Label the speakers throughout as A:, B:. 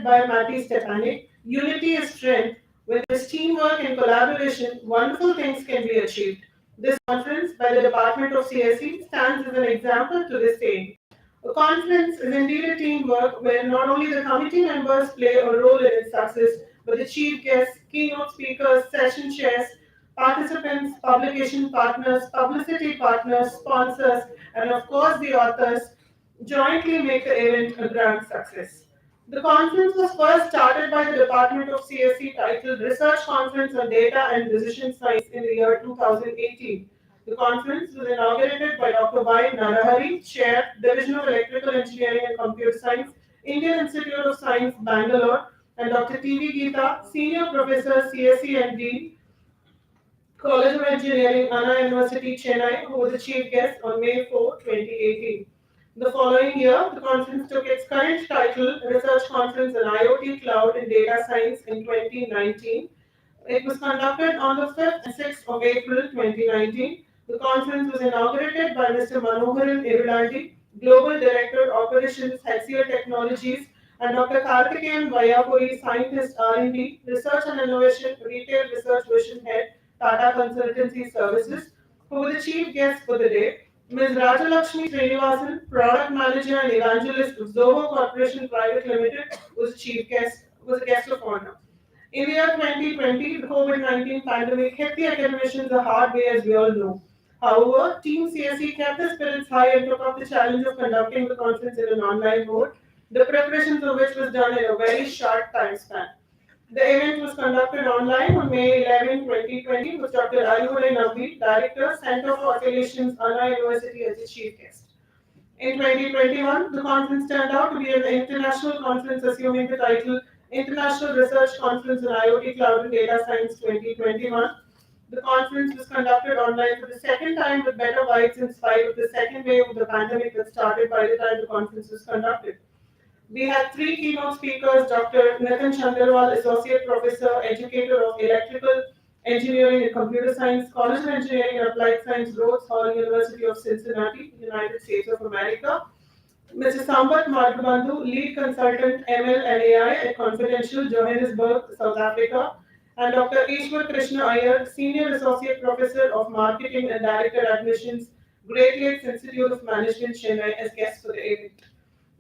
A: by Matty Stepanek, unity is strength. When there's teamwork and collaboration, wonderful things can be achieved. This conference by the Department of CSE stands as an example to this saying. A conference is indeed a teamwork where not only the committee members play a role in its success, but the chief guests, keynote speakers, session chairs, participants, publication partners, publicity partners, sponsors, and of course the authors jointly make the event a grand success. The conference was first started by the Department of CSE titled Research Conference on Data and Decision Science in the year 2018. The conference was inaugurated by Dr. Y. Narahari, Chair, Division of Electrical Engineering and Computer Science, Indian Institute of Science, Bangalore, and Dr. T.V. Geeta, Senior Professor, CSE and Dean, College of Engineering, Anna University, Chennai, who was the chief guest on May 4, 2018. The following year, the conference took its current title, Research Conference on IoT, Cloud and Data Science in 2019. It was conducted on the 5th and 6th of April 2019. The conference was inaugurated by Mr. Manoharan Irulandi, Global Director, Operations, Hexia Technologies, and Dr. Karthikeyan Vayapuri, Scientist R&D, Research and Innovation, Retail Research Vision Head, Tata Consultancy Services, who were the chief guests for the day. Ms. Rajalakshmi Srinivasan, Product Manager and Evangelist of Zoho Corporation Private Limited, was a guest of honor. In the year 2020, the COVID-19 pandemic hit the Academicians the hard way, as we all know. However, Team CSE kept their spirits high and took up the challenge of conducting the conference in an online mode, the preparations of which was done in a very short time span. The event was conducted online on May 11, 2020, with Dr. Ayuray Navdeep, Director, Center for Affiliations, Anna University, as the chief guest. In 2021, the conference turned out to be an international conference assuming the title International Research Conference on IoT, Cloud and Data Science 2021. The conference was conducted online for the second time with better vibes in spite of the second wave of the pandemic that started by the time the conference was conducted. We had three keynote speakers, Dr. Nitin Chandrawal, Associate Professor, Educator of Electrical Engineering and Computer Science, College of Engineering and Applied Science, Rhodes Hall, University of Cincinnati, United States of America. Mr. Sambat Madhubandhu, Lead Consultant ML and AI at Confidential, Johannesburg, South Africa, and Dr. Ishwar Krishna Iyer, Senior Associate Professor of Marketing and Director Admissions, Great Lakes Institute of Management, Chennai, as guests for the event.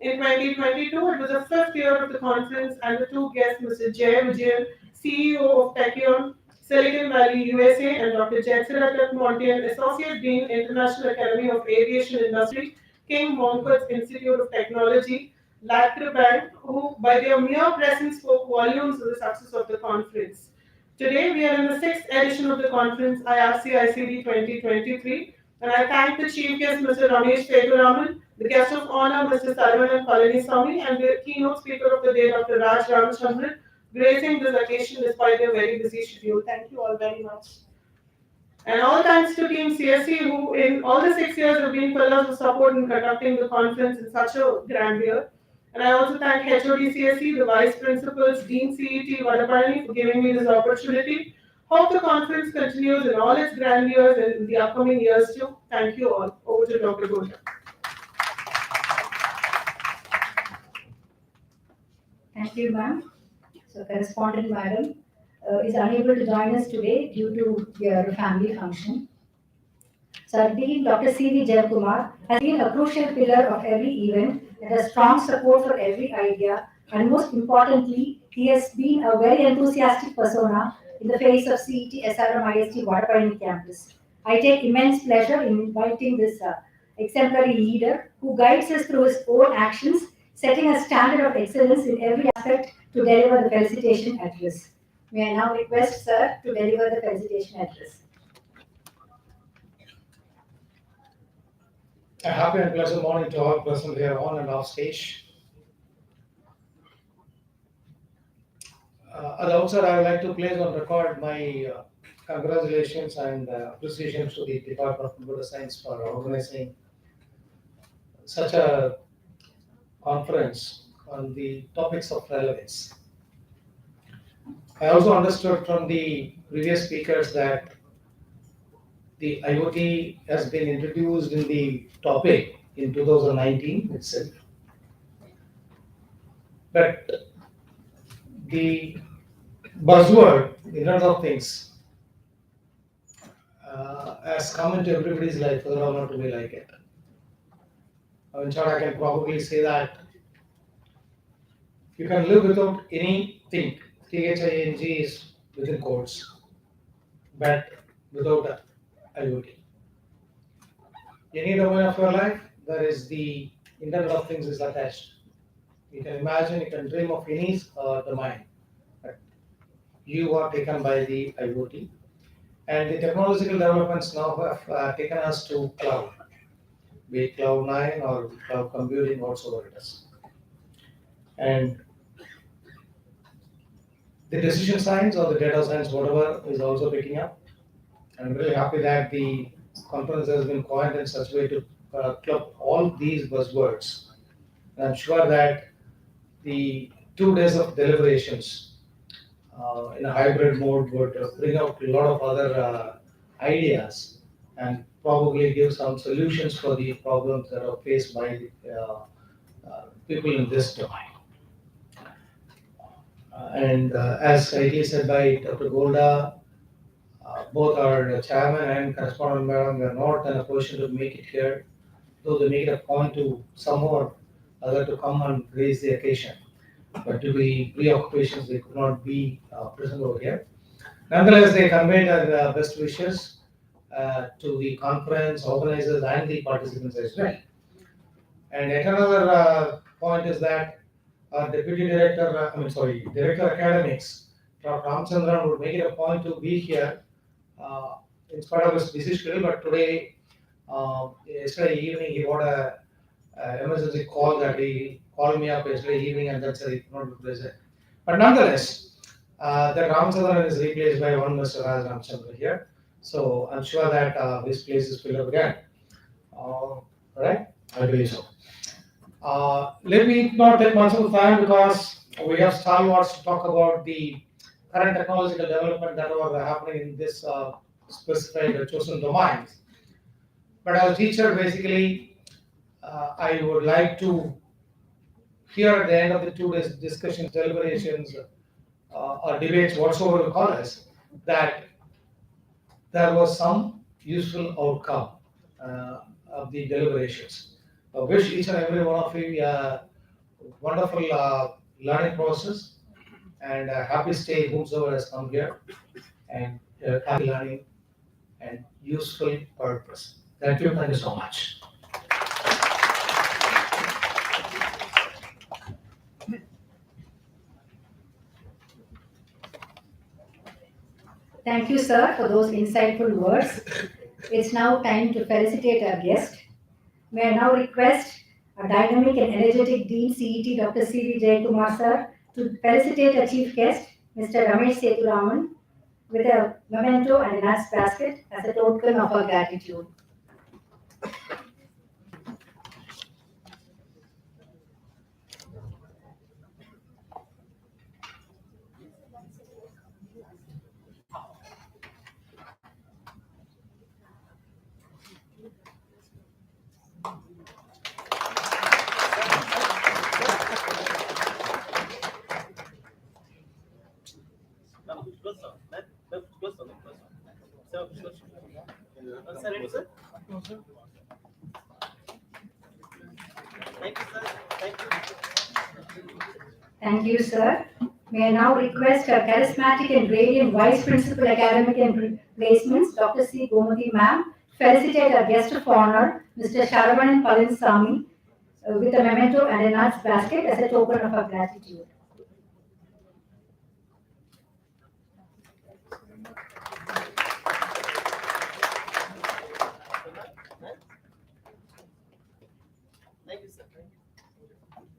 A: In 2022, it was the fifth year of the conference, and the two guests, Mr. Jay Vijayan, CEO of Techion, Silicon Valley, USA, and Dr. Jetsiratat Montian, Associate Dean, International Academy of Aviation Industry, King Mongkut's Institute of Technology, Latriband, who by their mere presence spoke volumes of the success of the conference. Today, we are in the sixth edition of the conference, Ircicd 2023, and I thank the chief guest, Mr. Ramesh Feduraman, the guest of honor, Mr. Saravanan Palaniswamy, and the keynote speaker of the day, Dr. Raj Ramachandran, gracing this occasion despite their very busy schedule. Thank you all very much. And all thanks to Team CSE, who in all the 6 years have been pillars of support in conducting the conference in such a grand year. And I also thank HOD CSE, the Vice Principals, Dean CET Vadapani, for giving me this opportunity. Hope the conference continues in all its grandeurs and in the upcoming years too. Thank you all. Over to Dr. Gota.
B: Thank you, ma'am. So, correspondent madam is unable to join us today due to your family function. So, our Dean, Dr. C.V. Jayakumar, has been a crucial pillar of every event and has strong support for every idea. And most importantly, he has been a very enthusiastic persona in the face of CET SRMIST Vadapalani campus. I take immense pleasure in inviting this exemplary leader who guides us through his own actions, setting a standard of excellence in every aspect to deliver the felicitation address. May I now request Sir to deliver the felicitation address.
C: A happy and pleasant morning to all present here on and off stage. At the outset, I would like to place on record my congratulations and appreciation to the Department of Computer Science for organizing such a conference on the topics of relevance. I also understood from the previous speakers that the IoT has been introduced in the topic in 2019 itself. But the buzzword, Internet of Things, has come into everybody's life, whether or not we like it. In short, I can probably say that you can live without anything. THING is within quotes, but without IoT. Any domain of your life, there is the Internet of Things is attached. You can imagine, you can dream of any domain, but you are taken by the IoT. And the technological developments now have taken us to cloud, be it cloud 9 or cloud computing, whatsoever it is. And the decision science or the data science, whatever, is also picking up. I'm really happy that the conference has been coined in such a way to club all these buzzwords. And I'm sure that the 2 days of deliberations in a hybrid mode would bring out a lot of other ideas and probably give some solutions for the problems that are faced by the people in this domain. As rightly said by Dr. Golda, both our chairman and correspondent madam were not in a position to make it here, though they make it a point to somehow or other to come and raise the occasion. But due to the preoccupations, they could not be present over here. Nonetheless, they conveyed their best wishes to the conference organizers and the participants as well. And yet another point is that our deputy director, director academics, Dr. Ramchandran, would make it a point to be here in spite of his busy schedule. But today, yesterday evening, he got a emergency call that he called me up yesterday evening, and that's he could not be present. But nonetheless, that Ramchandran is replaced by one Mr. Raj Ramchandran here. So I'm sure that this place is filled up again. Right? I believe so. Let me not take much of the time because we have stalwarts to talk about the current technological development that are happening in this specified chosen domains. But as a teacher, basically, I would like to hear at the end of the 2 days discussions, deliberations, or debates, whatsoever we call it, that there was some useful outcome of the deliberations. I wish each and every one of you a wonderful learning process and a happy stay whomsoever has come here, and happy learning and useful purpose. Thank you so much.
B: Thank you, sir, for those insightful words. It's now time to felicitate our guest. May I now request our dynamic and energetic Dean CET, Dr. C.V. Jayakumar, sir, to felicitate our chief guest, Mr. Ramesh Sethuraman, with a memento and a nuts basket as a token of our gratitude. Thank you, sir. May I now request our charismatic and radiant Vice Principal Academic and Placements, Dr. C. Gomati ma'am, felicitate our guest of honor, Mr. Sharavanan Palanisamy, with a memento and a nuts basket as a token of our gratitude.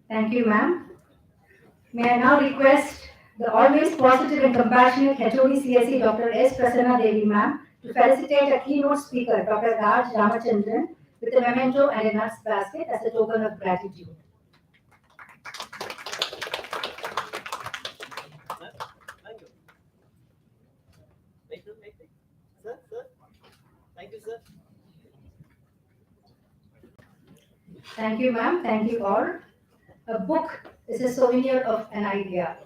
B: Thank you, ma'am. May I now request the always positive and compassionate HOD CSE Dr. S. Prasanna Devi ma'am to felicitate a keynote speaker, Dr. Raj Ramachandran, with a memento and a nuts basket as a token of gratitude. Thank you, ma'am. Thank you all. A book is a souvenir of an idea.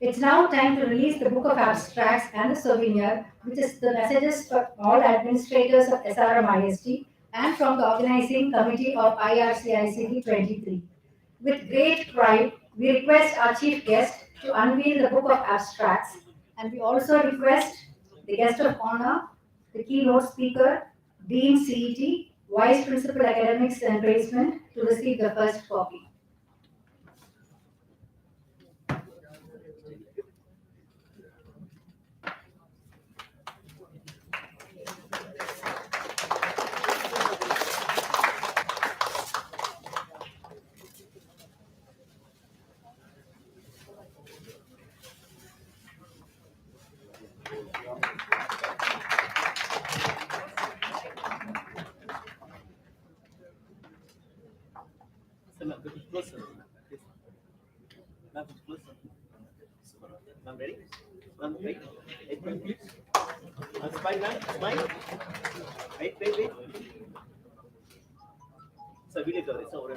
B: It's now time to release the book of abstracts and the souvenir, which is the messages for all administrators of SRMIST and from the organizing committee of IRCICD 23. With great pride, we request our chief guest to unveil the book of abstracts, and we also request the guest of honor, the keynote speaker, Dean CET, Vice Principal Academics and Placement, to receive the first copy.
D: I'm ready. I'm ready. Wait, please. Smile, man. Smile. Wait. So, video cover. So,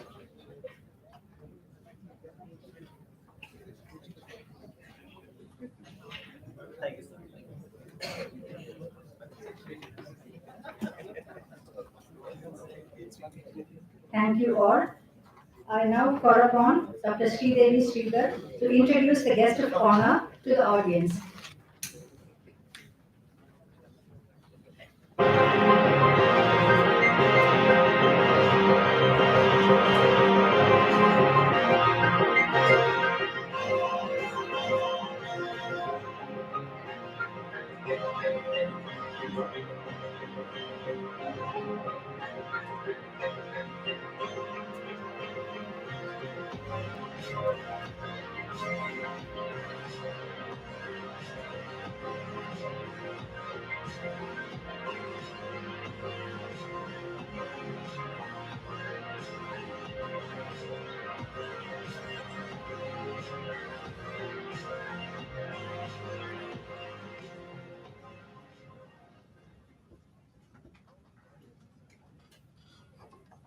D: thank you, sir.
B: Thank you all. I now call upon Dr. Sridevi Sridhar to introduce the guest of honor to the audience.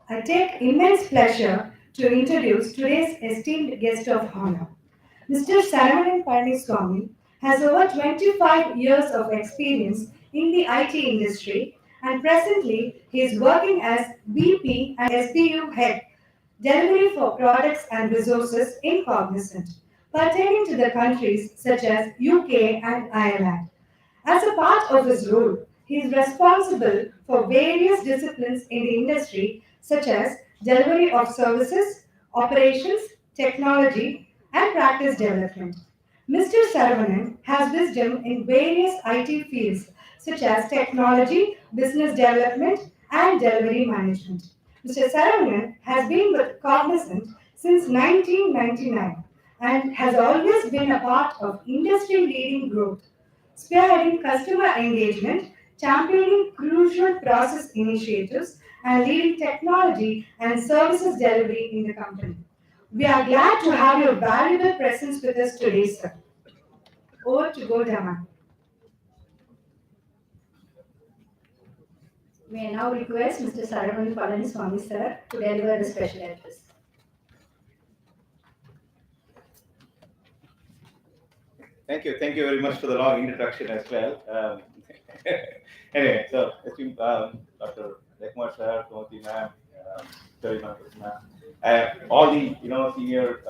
B: I take immense pleasure to introduce today's esteemed guest of honor. Mr. Saravanan Palaniswamy has over 25 years of experience in the IT industry, and presently he is working as VP and SBU Head, Delivery for Products and Resources in Cognizant, pertaining to the countries such as UK and Ireland. As a part of his role, he is responsible for various disciplines in the industry such as delivery of services, operations, technology, and practice development. Mr. Saravanan has wisdom in various IT fields such as technology, business development, and delivery management. Mr. Saravanan has been with Cognizant since 1999 and has always been a part of industry-leading growth, spearheading customer engagement, championing crucial process initiatives, and leading technology and services delivery in the company. We are glad to have your valuable presence with us today, sir. Over to Godama. May I now request Mr. Saravanan Palaniswamy, sir, to deliver the special address.
E: Thank you. Thank you very much for the long introduction as well. Anyway, so esteemed Dr. Rekmar sir, Timothy ma'am, Terry ma'am, all the senior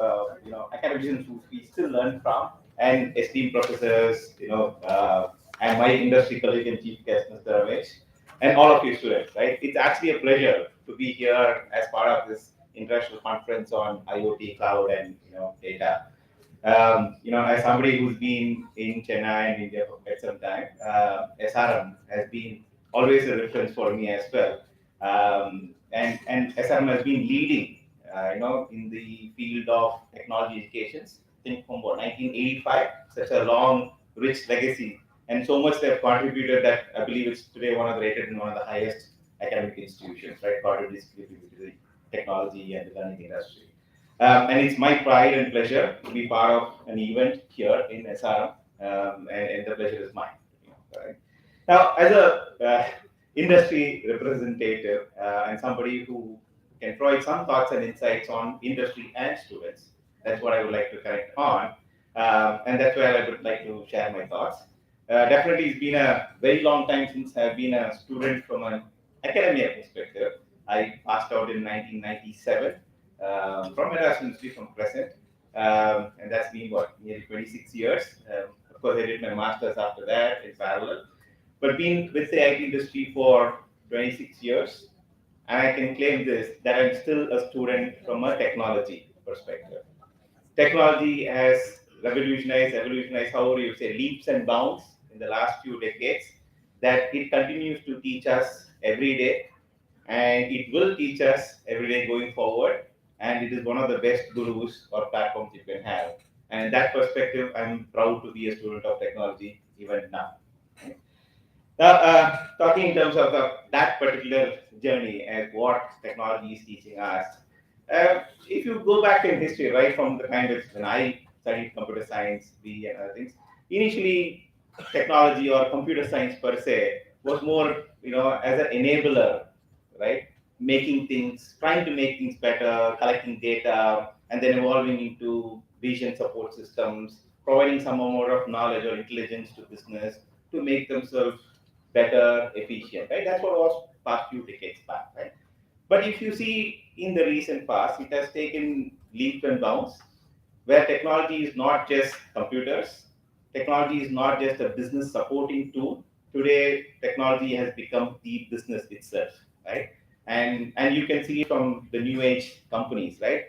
E: academicians who we still learn from, and esteemed professors, and my industry colleague and chief guest, Mr. Ramesh, and all of you students. Right, it's actually a pleasure to be here as part of this international conference on IoT, cloud, and data. As somebody who's been in Chennai and India for quite some time, SRM has been always a reference for me as well. And SRM has been leading, in the field of technology educations. I think from 1985, such a long, rich legacy, and so much they've contributed that I believe it's today rated in one of the highest academic institutions, right? Contributing to the technology and the learning industry. And it's my pride and pleasure to be part of an event here in SRM, and the pleasure is mine. Right? Now, as a industry representative and somebody who can provide some thoughts and insights on industry and students, that's what I would like to connect on. And that's where I would like to share my thoughts. Definitely, it's been a very long time since I've been a student from an academia perspective. I passed out in 1997 from Madras University from Crescent, and that's been what, nearly 26 years. Of course, I did my master's after that in parallel, but been with the IT industry for 26 years, and I can claim this that I'm still a student from a technology perspective. Technology has evolutionized, however you say, leaps and bounds in the last few decades, that it continues to teach us every day, and it will teach us every day going forward. And it is one of the best gurus or platforms you can have. And in that perspective, I'm proud to be a student of technology even now. Now, talking in terms of that particular journey and what technology is teaching us, if you go back in history, right from the time when I studied computer science, B and other things, initially technology or computer science per se was more, as an enabler, right? Making things, trying to make things better, collecting data, and then evolving into vision support systems, providing some amount of knowledge or intelligence to business to make themselves better, efficient, right? That's what was past few decades back, right? But if you see in the recent past, it has taken leaps and bounds, where technology is not just computers, technology is not just a business supporting tool. Today, technology has become the business itself, right? And you can see from the new age companies, right?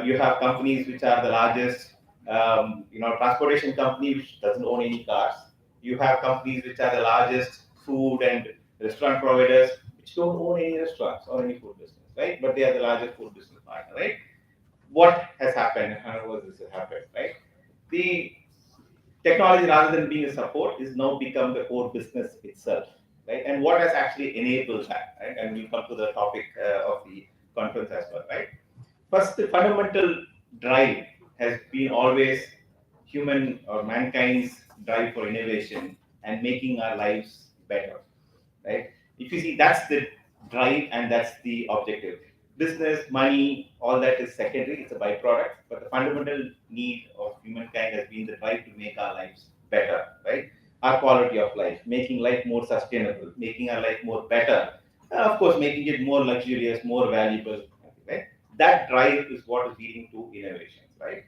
E: You have companies which are the largest, transportation company which doesn't own any cars. You have companies which are the largest food and restaurant providers which don't own any restaurants or any food business, right? But they are the largest food business partner, right? What has happened? How has this happened, right? The technology, rather than being a support, is now become the core business itself, right? And what has actually enabled that, right? And we'll come to the topic of the conference as well, right? First, the fundamental drive has been always human or mankind's drive for innovation and making our lives better, right? If you see, that's the drive and that's the objective. Business, money, all that is secondary, it's a byproduct, but the fundamental need of humankind has been the drive to make our lives better, right? Our quality of life, making life more sustainable, making our life more better, and of course, making it more luxurious, more valuable, right? That drive is what is leading to innovations, right?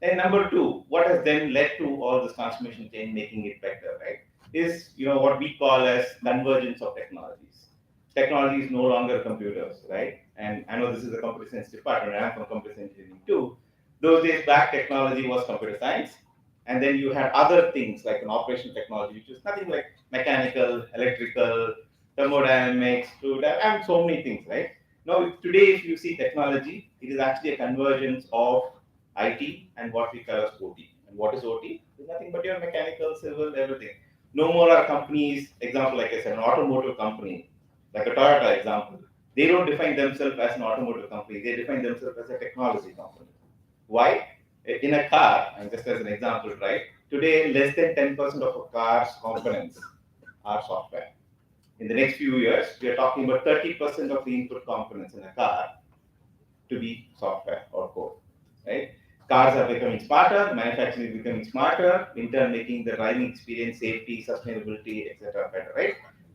E: And number two, what has then led to all this transformation change, making it better, right? Is what we call as convergence of technologies. Technology is no longer computers, right? And I know this is a computer science department, and I'm from computer science engineering too. Those days back, technology was computer science, and then you had other things like an operational technology, which is nothing like mechanical, electrical, thermodynamics, fluid, and so many things, right? Now, today, if you see technology, it is actually a convergence of IT and what we call as OT. And what is OT? It's nothing but your mechanical, civil, everything. No more are companies, example, like I said, an automotive company, like a Toyota example. They don't define themselves as an automotive company. They define themselves as a technology company. Why? In a car, and just as an example, right? Today, less than 10% of a car's components are software. In the next few years, we are talking about 30% of the input components in a car to be software or code, right? Cars are becoming smarter, manufacturing is becoming smarter, in turn making the driving experience, safety, sustainability, etc. better, right?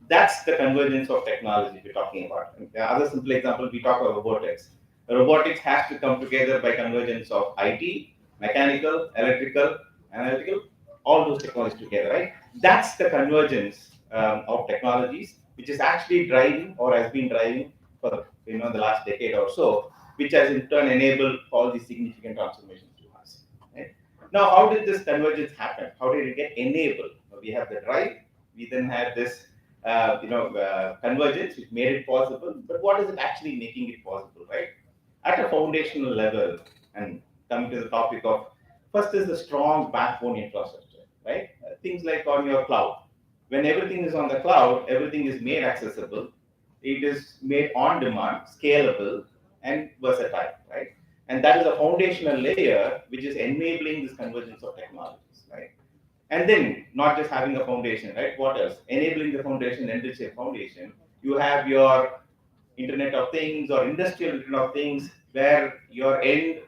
E: That's the convergence of technology we're talking about. And the other simple example, we talk about robotics. Robotics has to come together by convergence of IT, mechanical, electrical, analytical, all those technologies together, right? That's the convergence of technologies, which is actually driving or has been driving for the last decade or so, which has in turn enabled all these significant transformations to us. Right? Now, how did this convergence happen? How did it get enabled? We have the drive. We then had this, convergence, which made it possible. But what is it actually making it possible, right? At a foundational level, and coming to the topic of first is the strong backbone infrastructure, right? Things like on your cloud. When everything is on the cloud, everything is made accessible. It is made on demand, scalable, and versatile, right? And that is a foundational layer which is enabling this convergence of technologies, right? And then not just having a foundation, right? What else? Enabling the foundation, enrich a foundation. You have your Internet of Things or industrial Internet of Things, where your end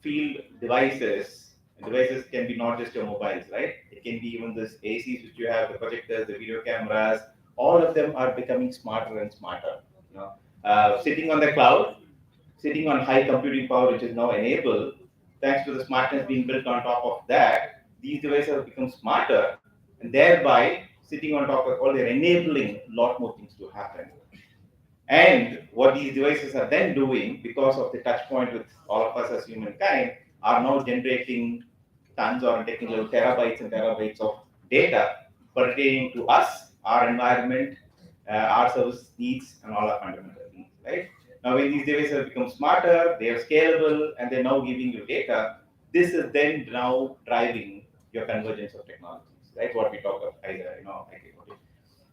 E: field devices Devices can be not just your mobiles, right? It can be even this ACs which you have, the projectors, the video cameras. All of them are becoming smarter and smarter. You know, sitting on the cloud, sitting on high computing power, which is now enabled, thanks to the smartness being built on top of that, these devices have become smarter, and thereby sitting on top of all, they're enabling a lot more things to happen. And what these devices are then doing, because of the touch point with all of us as humankind, are now generating tons or taking little terabytes and terabytes of data pertaining to us, our environment, our service needs, and all our fundamental needs, right? Now, when these devices have become smarter, they are scalable, and they're now giving you data, this is then now driving your convergence of technologies, right? What we talk about,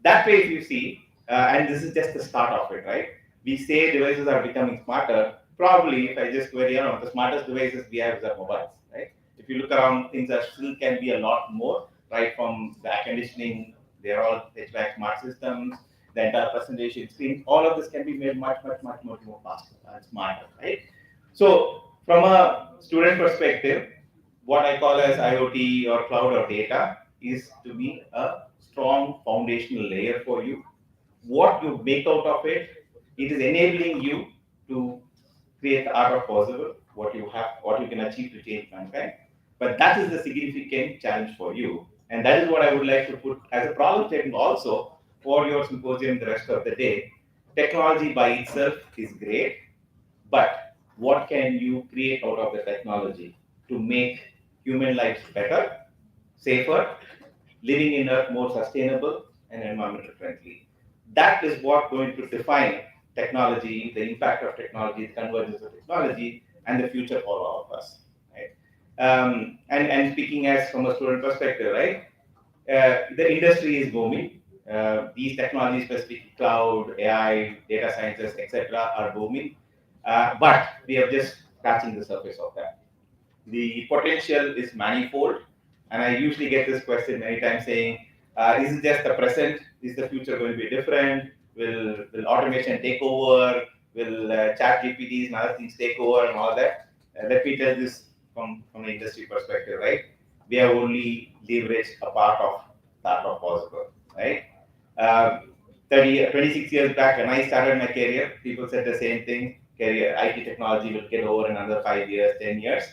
E: that way, if you see, and this is just the start of it, right? We say devices are becoming smarter. Probably, if I just query, the smartest devices we have is our mobiles, right? If you look around, things are still can be a lot more, right? From the air conditioning, they're all HVAC smart systems, the entire presentation screen, all of this can be made much more faster and smarter, right? So, from a student perspective, what I call as IoT or cloud or data is to be a strong foundational layer for you. What you make out of it, it is enabling you to create the art of possible, what you can achieve to change mankind. But that is the significant challenge for you. And that is what I would like to put as a problem statement also for your symposium the rest of the day. Technology by itself is great, but what can you create out of the technology to make human lives better, safer, living in Earth more sustainable and environmental friendly? That is what going to define technology, the impact of technology, the convergence of technology, and the future for all of us. Right? And speaking as from a student perspective, right? The industry is booming. These technologies, specifically cloud, AI, data sciences, etc., are booming. But we are just scratching the surface of that. The potential is manifold, and I usually get this question many times saying, is it just the present? Is the future going to be different? Will automation take over? Will chat GPTs and other things take over and all that? Let me tell this from an industry perspective, right? We have only leveraged a part of that of possible, right? 26 years back when I started my career, people said the same thing. Career IT technology will get over in another 5 years, 10 years.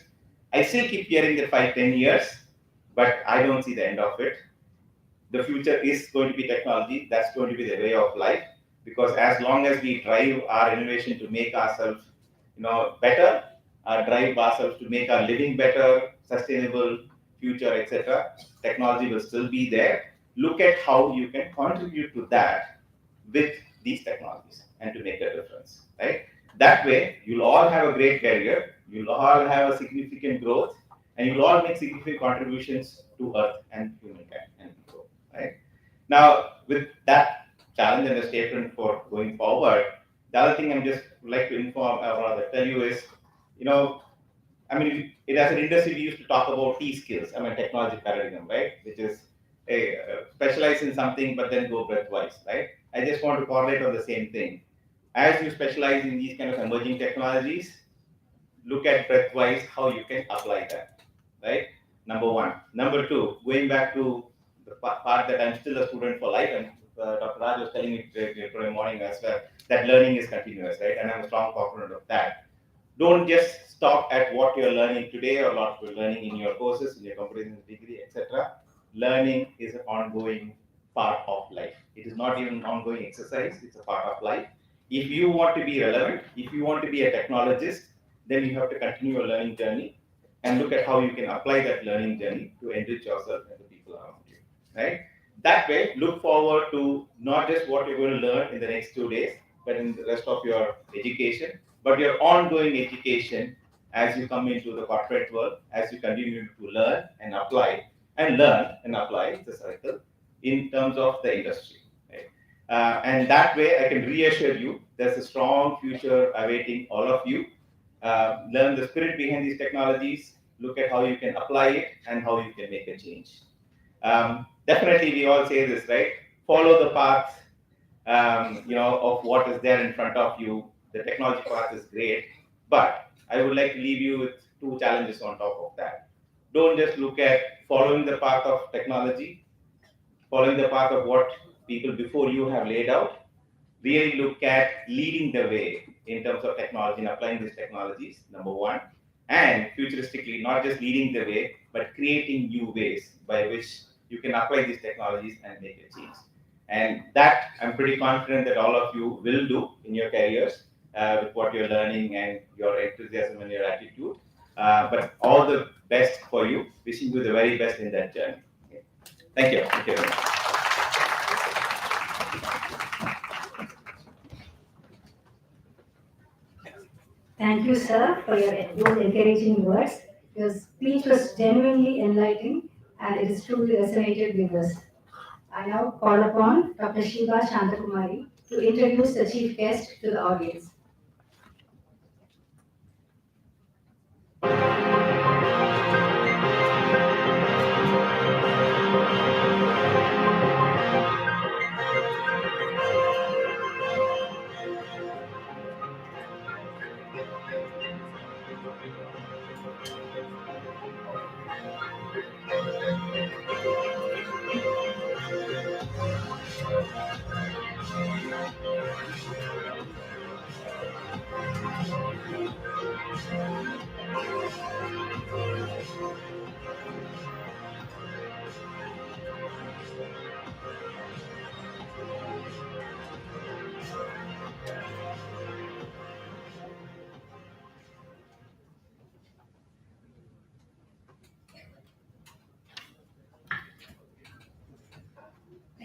E: I still keep hearing that 5-10 years, but I don't see the end of it. The future is going to be technology. That's going to be the way of life, because as long as we drive our innovation to make ourselves, better, drive ourselves to make our living better, sustainable future, etc., technology will still be there. Look at how you can contribute to that with these technologies and to make a difference, right? That way, you'll all have a great career, you'll all have a significant growth, and you'll all make significant contributions to Earth and humankind and people, right? Now, with that challenge and a statement for going forward, the other thing I'm just like to inform or rather tell you is, it as an industry we used to talk about T skills, technology paradigm, right? Which is specialize in something but then go breadthwise, right? I just want to correlate on the same thing. As you specialize in these kind of emerging technologies, look at breadthwise how you can apply that, right? Number one. Number two, going back to the part that I'm still a student for life, and Dr. Raj was telling me today morning as well, that learning is continuous, right? And I'm a strong proponent of that. Don't just stop at what you're learning today or what you're learning in your courses, in your comprehensive degree, etc. Learning is an ongoing part of life. It is not even an ongoing exercise, it's a part of life. If you want to be relevant, if you want to be a technologist, then you have to continue your learning journey and look at how you can apply that learning journey to enrich yourself and the people around you, right? That way, look forward to not just what you're going to learn in the next 2 days, but in the rest of your education, but your ongoing education as you come into the corporate world, as you continue to learn and apply, and learn and apply the cycle in terms of the industry. Right? And that way, I can reassure you, there's a strong future awaiting all of you. Learn the spirit behind these technologies, look at how you can apply it and how you can make a change. Definitely, we all say this, right? Follow the path, of what is there in front of you. The technology path is great, but I would like to leave you with 2 challenges on top of that. don't just look at following the path of technology, following the path of what people before you have laid out. Really look at leading the way in terms of technology and applying these technologies, number one. And futuristically, not just leading the way, but creating new ways by which you can apply these technologies and make a change. And that I'm pretty confident that all of you will do in your careers with what you're learning and your enthusiasm and your attitude. But all the best for you. Wishing you the very best in that journey. Okay. Thank you. Thank you very much.
B: Thank you, sir, for your those encouraging words. Your speech was genuinely enlightening and it is truly resonated with us. I now call upon Dr. Shiva Shantakumari to introduce the chief guest to the audience.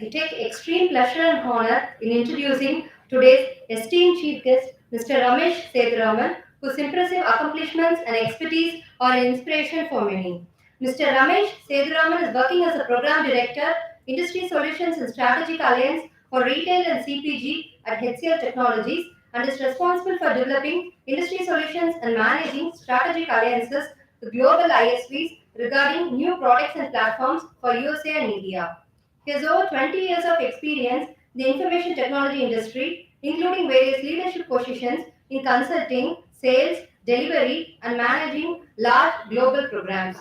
B: I take extreme pleasure and honor in introducing today's esteemed chief guest, Mr. Ramesh Sethuraman, whose impressive accomplishments and expertise are an inspiration for many. Mr. Ramesh Sethuraman is working as a Program Director, Industry Solutions and Strategic Alliance for Retail and CPG at HCL Technologies and is responsible for developing industry solutions and managing strategic alliances with global ISVs regarding new products and platforms for USA and India. He has over 20 years of experience in the information technology industry, including various leadership positions in consulting, sales, delivery, and managing large global programs.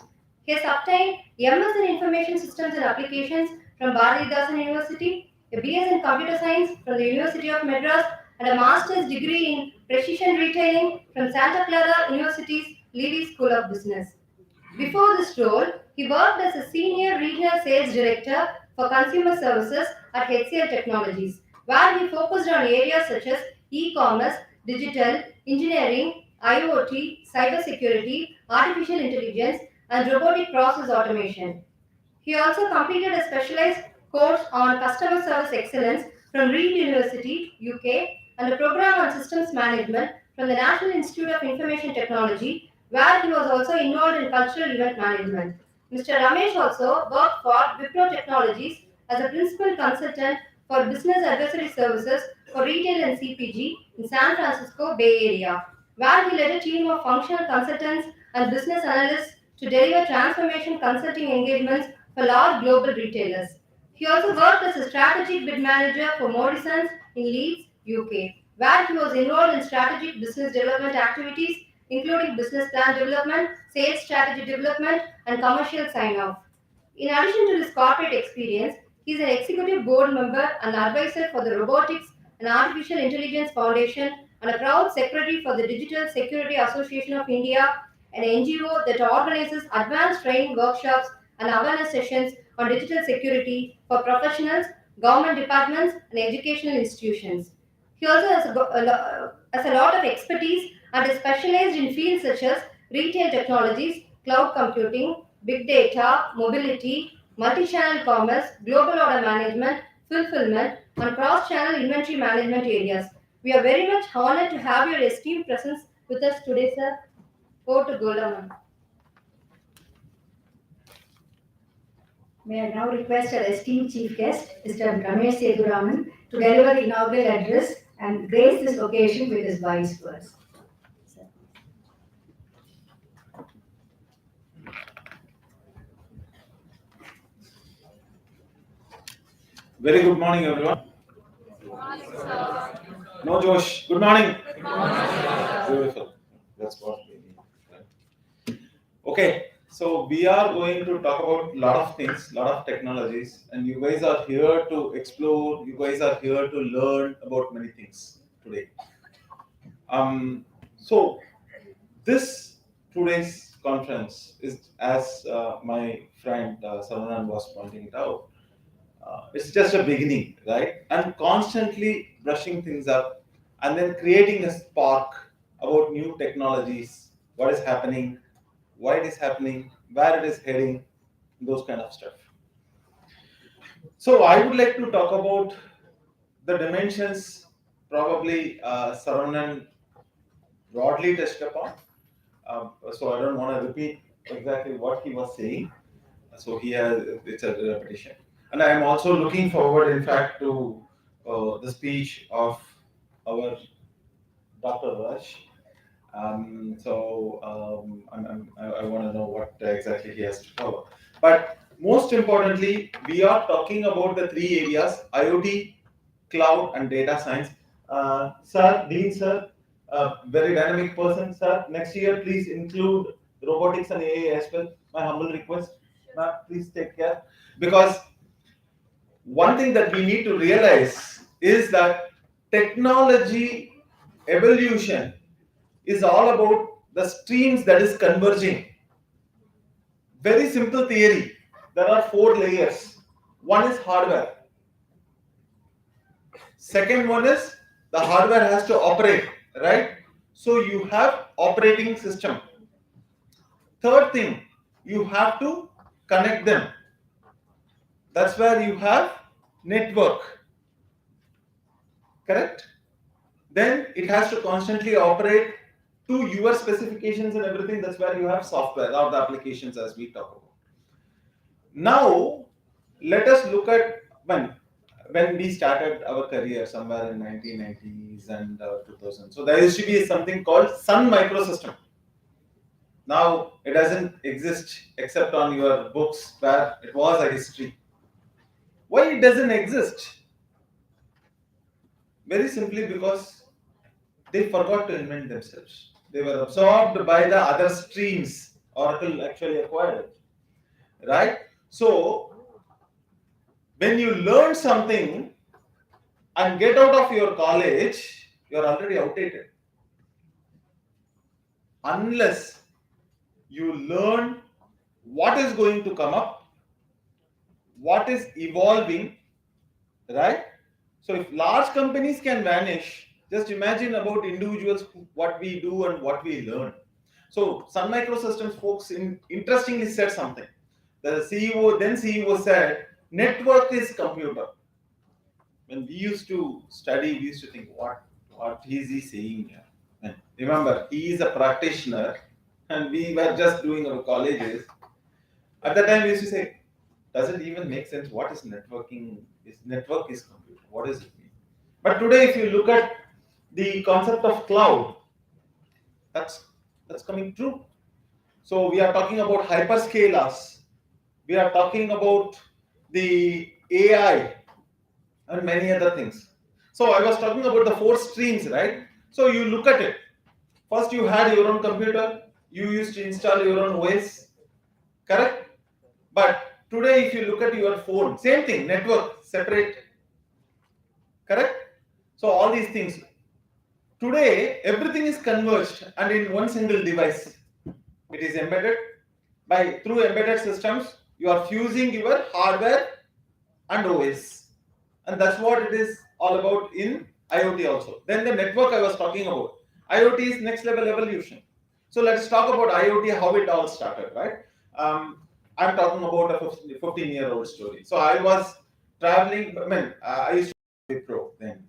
B: He has obtained MS in Information Systems and Applications from Bharathidasan University, a BS in Computer Science from the University of Madras, and a master's degree in Precision Retailing from Santa Clara University's Levy School of Business. Before this role, he worked as a Senior Regional Sales Director for Consumer Services at HCL Technologies, where he focused on areas such as e-commerce, digital, engineering, IoT, cybersecurity, artificial intelligence, and robotic process automation. He also completed a specialized course on customer service excellence from Reed University, UK, and a program on systems management from the National Institute of Information Technology, where he was also involved in cultural event management. Mr. Ramesh also worked for Wipro Technologies as a principal consultant for business advisory services for retail and CPG in San Francisco Bay Area, where he led a team of functional consultants and business analysts to deliver transformation consulting engagements for large global retailers. He also worked as a strategic bid manager for Morrisons in Leeds, UK, where he was involved in strategic business development activities including business plan development, sales strategy development, and commercial sign-off. In addition to his corporate experience, he is an executive board member and advisor for the Robotics and Artificial Intelligence Foundation and a proud secretary for the Digital Security Association of India, an NGO that organizes advanced training workshops and awareness sessions on digital security for professionals, government departments, and educational institutions. He also has a lot of expertise and is specialized in fields such as retail technologies, cloud computing, big data, mobility, multi-channel commerce, global order management, fulfillment, and cross-channel inventory management areas. We are very much honored to have your esteemed presence with us today, sir. Over to Gola. May I now request our esteemed chief guest, Mr. Ramesh Sethuraman, to deliver the inaugural address and grace this occasion with his wise words.
F: Very good morning, everyone. Good morning, sir. No, Josh. Good morning. Good morning. Beautiful. That's what we need. Okay. So we are going to talk about a lot of things, lot of technologies, and you guys are here to explore. You guys are here to learn about many things today. So this today's conference is, as my friend Saranan was pointing it out, it's just a beginning, right? And constantly brushing things up and then creating a spark about new technologies, what is happening, why it is happening, where it is heading, those kind of stuff. So I would like to talk about the dimensions, probably Saranan broadly touched upon. So I don't want to repeat exactly what he was saying. So it's a repetition. And I am also looking forward, in fact, to the speech of our Dr. Rush. I want to know what exactly he has to cover. But most importantly, we are talking about the three areas: IoT, cloud, and data science. Sir, Dean, sir, very dynamic person, sir. Next year, please include robotics and AI as well. My humble request. Ma'am, please take care. Because one thing that we need to realize is that technology evolution is all about the streams that is converging. Very simple theory. There are 4 layers. One is hardware. Second one is the hardware has to operate, right? So you have operating system. Third thing, you have to connect them. That's where you have network. Correct? Then it has to constantly operate to your specifications and everything. That's where you have software or the applications, as we talk about. Now, let us look at when we started our career somewhere in 1990s and 2000. So there used to be something called Sun Microsystem. Now it doesn't exist except on your books where it was a history. Why it doesn't exist? Very simply because they forgot to invent themselves. They were absorbed by the other streams. Oracle actually acquired it. Right? So, when you learn something and get out of your college, you are already outdated. Unless you learn what is going to come up, what is evolving, right? So, if large companies can vanish, just imagine about individuals, what we do and what we learn. So, Sun Microsystems folks interestingly said something. The CEO said, network is computer. When we used to study, we used to think, what is he saying here? And remember, he is a practitioner and we were just doing our colleges. At that time, we used to say, does it even make sense? What is networking? Network is computer. What does it mean? But today, if you look at the concept of cloud, that's coming true. So we are talking about hyperscalers. We are talking about the AI and many other things. So I was talking about the 4 streams, right? So you look at it. First, you had your own computer. You used to install your own OS, correct? But today, if you look at your phone, same thing, network, separate, correct? So all these things. Today, everything is converged and in one single device. It is embedded. Through embedded systems, you are fusing your hardware and OS. And that's what it is all about in IoT also. Then the network I was talking about. IoT is next level evolution. So let's talk about IoT, how it all started, right? I'm talking about a 15-year-old story. So I was traveling, I used to be pro then.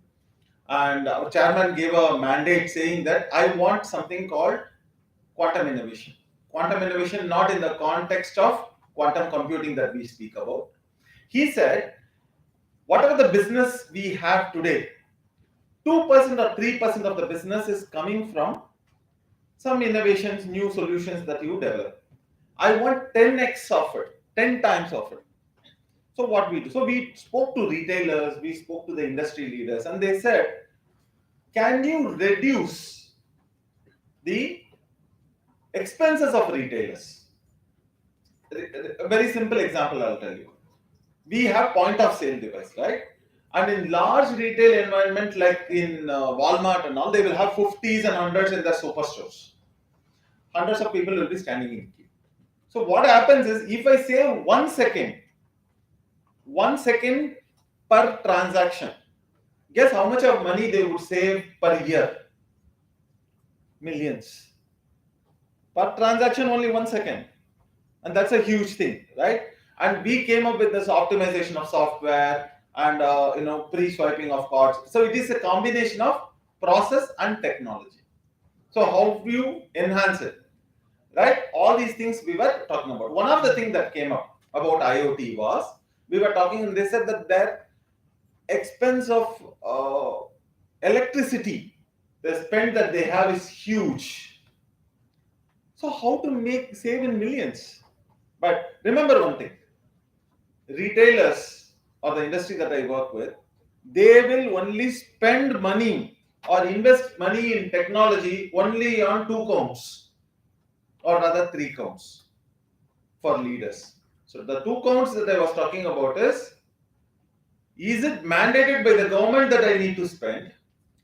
F: And our chairman gave a mandate saying that I want something called quantum innovation. Quantum innovation not in the context of quantum computing that we speak about. He said, whatever the business we have today, 2% or 3% of the business is coming from some innovations, new solutions that you develop. I want 10x of it, 10 times of it. So what we do? So we spoke to retailers, we spoke to the industry leaders, and they said, can you reduce the expenses of retailers? a very simple example I'll tell you. We have point of sale device, right? And in large retail environment like in Walmart and all, they will have 50s and 100s in their superstores. Hundreds of people will be standing in queue. So what happens is, if I save 1 second, 1 second per transaction, guess how much of money they would save per year? Millions. Per transaction, only 1 second. And that's a huge thing, right? And we came up with this optimization of software and pre-swiping of cards. So it is a combination of process and technology. So how do you enhance it, right? All these things we were talking about. One of the things that came up about IoT was, we were talking and they said that their expense of electricity, the spend that they have is huge. So how to save in millions? But remember one thing, retailers or the industry that I work with, they will only spend money or invest money in technology only on 2 counts, or rather 3 counts for leaders. So the 2 counts that I was talking about is it mandated by the government that I need to spend?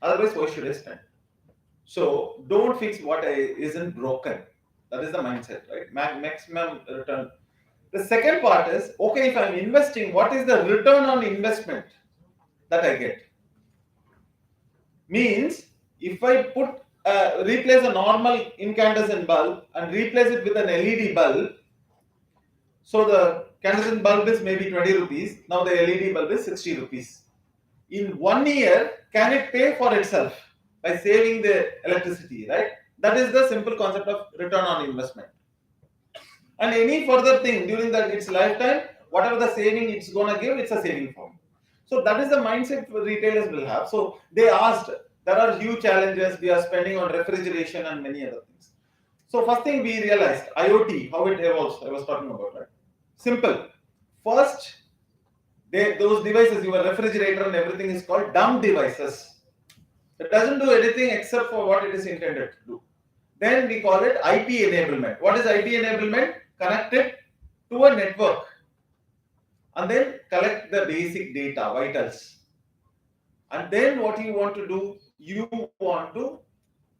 F: Otherwise, why should I spend? So don't fix what isn't broken. That is the mindset, right? Maximum return. The second part is, okay, if I'm investing, what is the return on investment that I get? Means, if I replace a normal incandescent bulb and replace it with an LED bulb, so the incandescent bulb is maybe 20 rupees, now the LED bulb is 60 rupees. In 1 year, can it pay for itself by saving the electricity, right? That is the simple concept of return on investment. And any further thing during its lifetime, whatever the saving it's going to give, it's a saving form. So that is the mindset retailers will have. So they asked, there are huge challenges, we are spending on refrigeration and many other things. So first thing we realized, IoT, how it evolves, I was talking about, right? Simple. First, those devices, your refrigerator and everything is called dumb devices. It doesn't do anything except for what it is intended to do. Then we call it IP enablement. What is IP enablement? Connect it to a network and then collect the basic data, vitals. And then what you want to do, you want to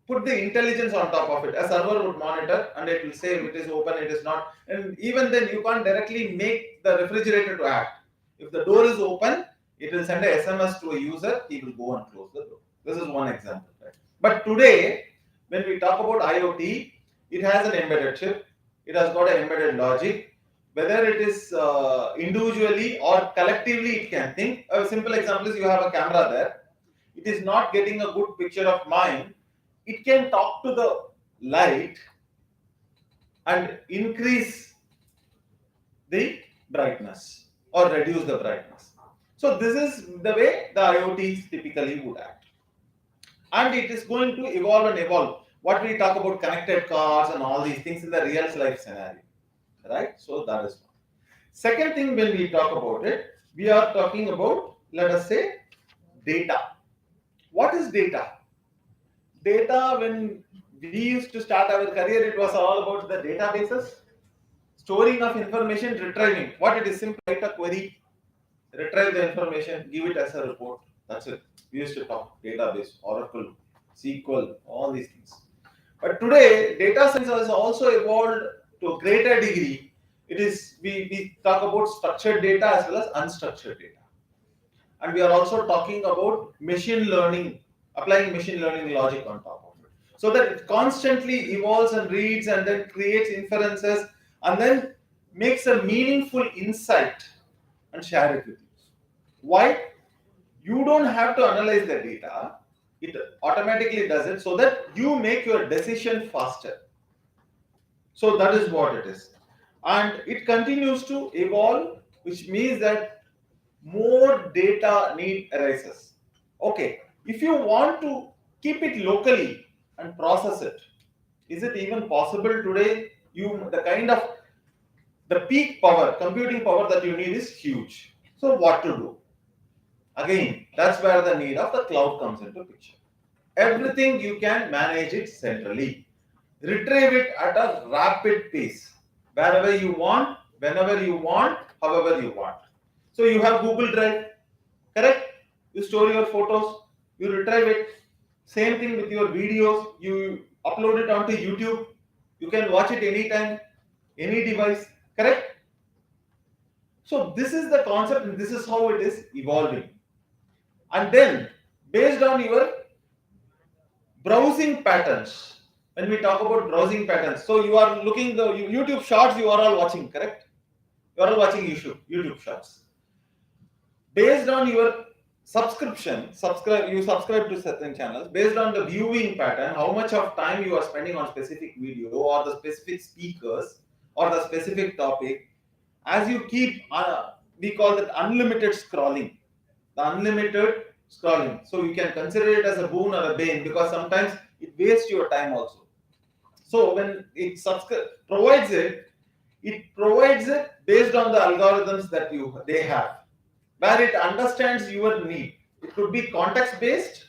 F: put the intelligence on top of it. A server would monitor and it will say if it is open, it is not. And even then you can't directly make the refrigerator to act. If the door is open, it will send a SMS to a user, he will go and close the door. This is one example. Right? But today, when we talk about IoT, it has an embedded chip, it has got an embedded logic. Whether it is individually or collectively, it can think. A simple example is, you have a camera there. It is not getting a good picture of mine. It can talk to the light and increase the brightness or reduce the brightness. So this is the way the IoTs typically would act. And it is going to evolve and evolve. What we talk about connected cars and all these things in the real life scenario, right? So that is one. Second thing, when we talk about it, we are talking about, let us say, data. What is data? Data, when we used to start our career, it was all about the databases, storing of information, retrieving. What it is, simply write a query, retrieve the information, give it as a report. That's it. We used to talk database, Oracle, SQL, all these things. But today, data science has also evolved to a greater degree. It is, we talk about structured data as well as unstructured data. And we are also talking about machine learning, applying machine learning logic on top of it. So that it constantly evolves and reads and then creates inferences and then makes a meaningful insight and share it with you. Why? You don't have to analyze the data. It automatically does it so that you make your decision faster. So that is what it is. And it continues to evolve, which means that more data need arises. Okay, if you want to keep it locally and process it, is it even possible today? The peak power, computing power that you need is huge. So what to do? Again, that's where the need of the cloud comes into picture. Everything you can manage it centrally. Retrieve it at a rapid pace. Wherever you want, whenever you want, however you want. So you have Google Drive, correct? You store your photos, you retrieve it. Same thing with your videos, you upload it onto YouTube. You can watch it anytime, any device, correct? So this is the concept and this is how it is evolving. And then based on your browsing patterns, when we talk about browsing patterns, so you are looking the YouTube shorts, you are all watching, correct? You are all watching YouTube shorts. Based on your subscription, you subscribe to certain channels. Based on the viewing pattern, how much of time you are spending on specific video or the specific speakers or the specific topic, as you keep, we call that unlimited scrolling. The unlimited scrolling. So you can consider it as a boon or a bane because sometimes it wastes your time also. So when it provides it based on the algorithms that they have, where it understands your need. It could be context based,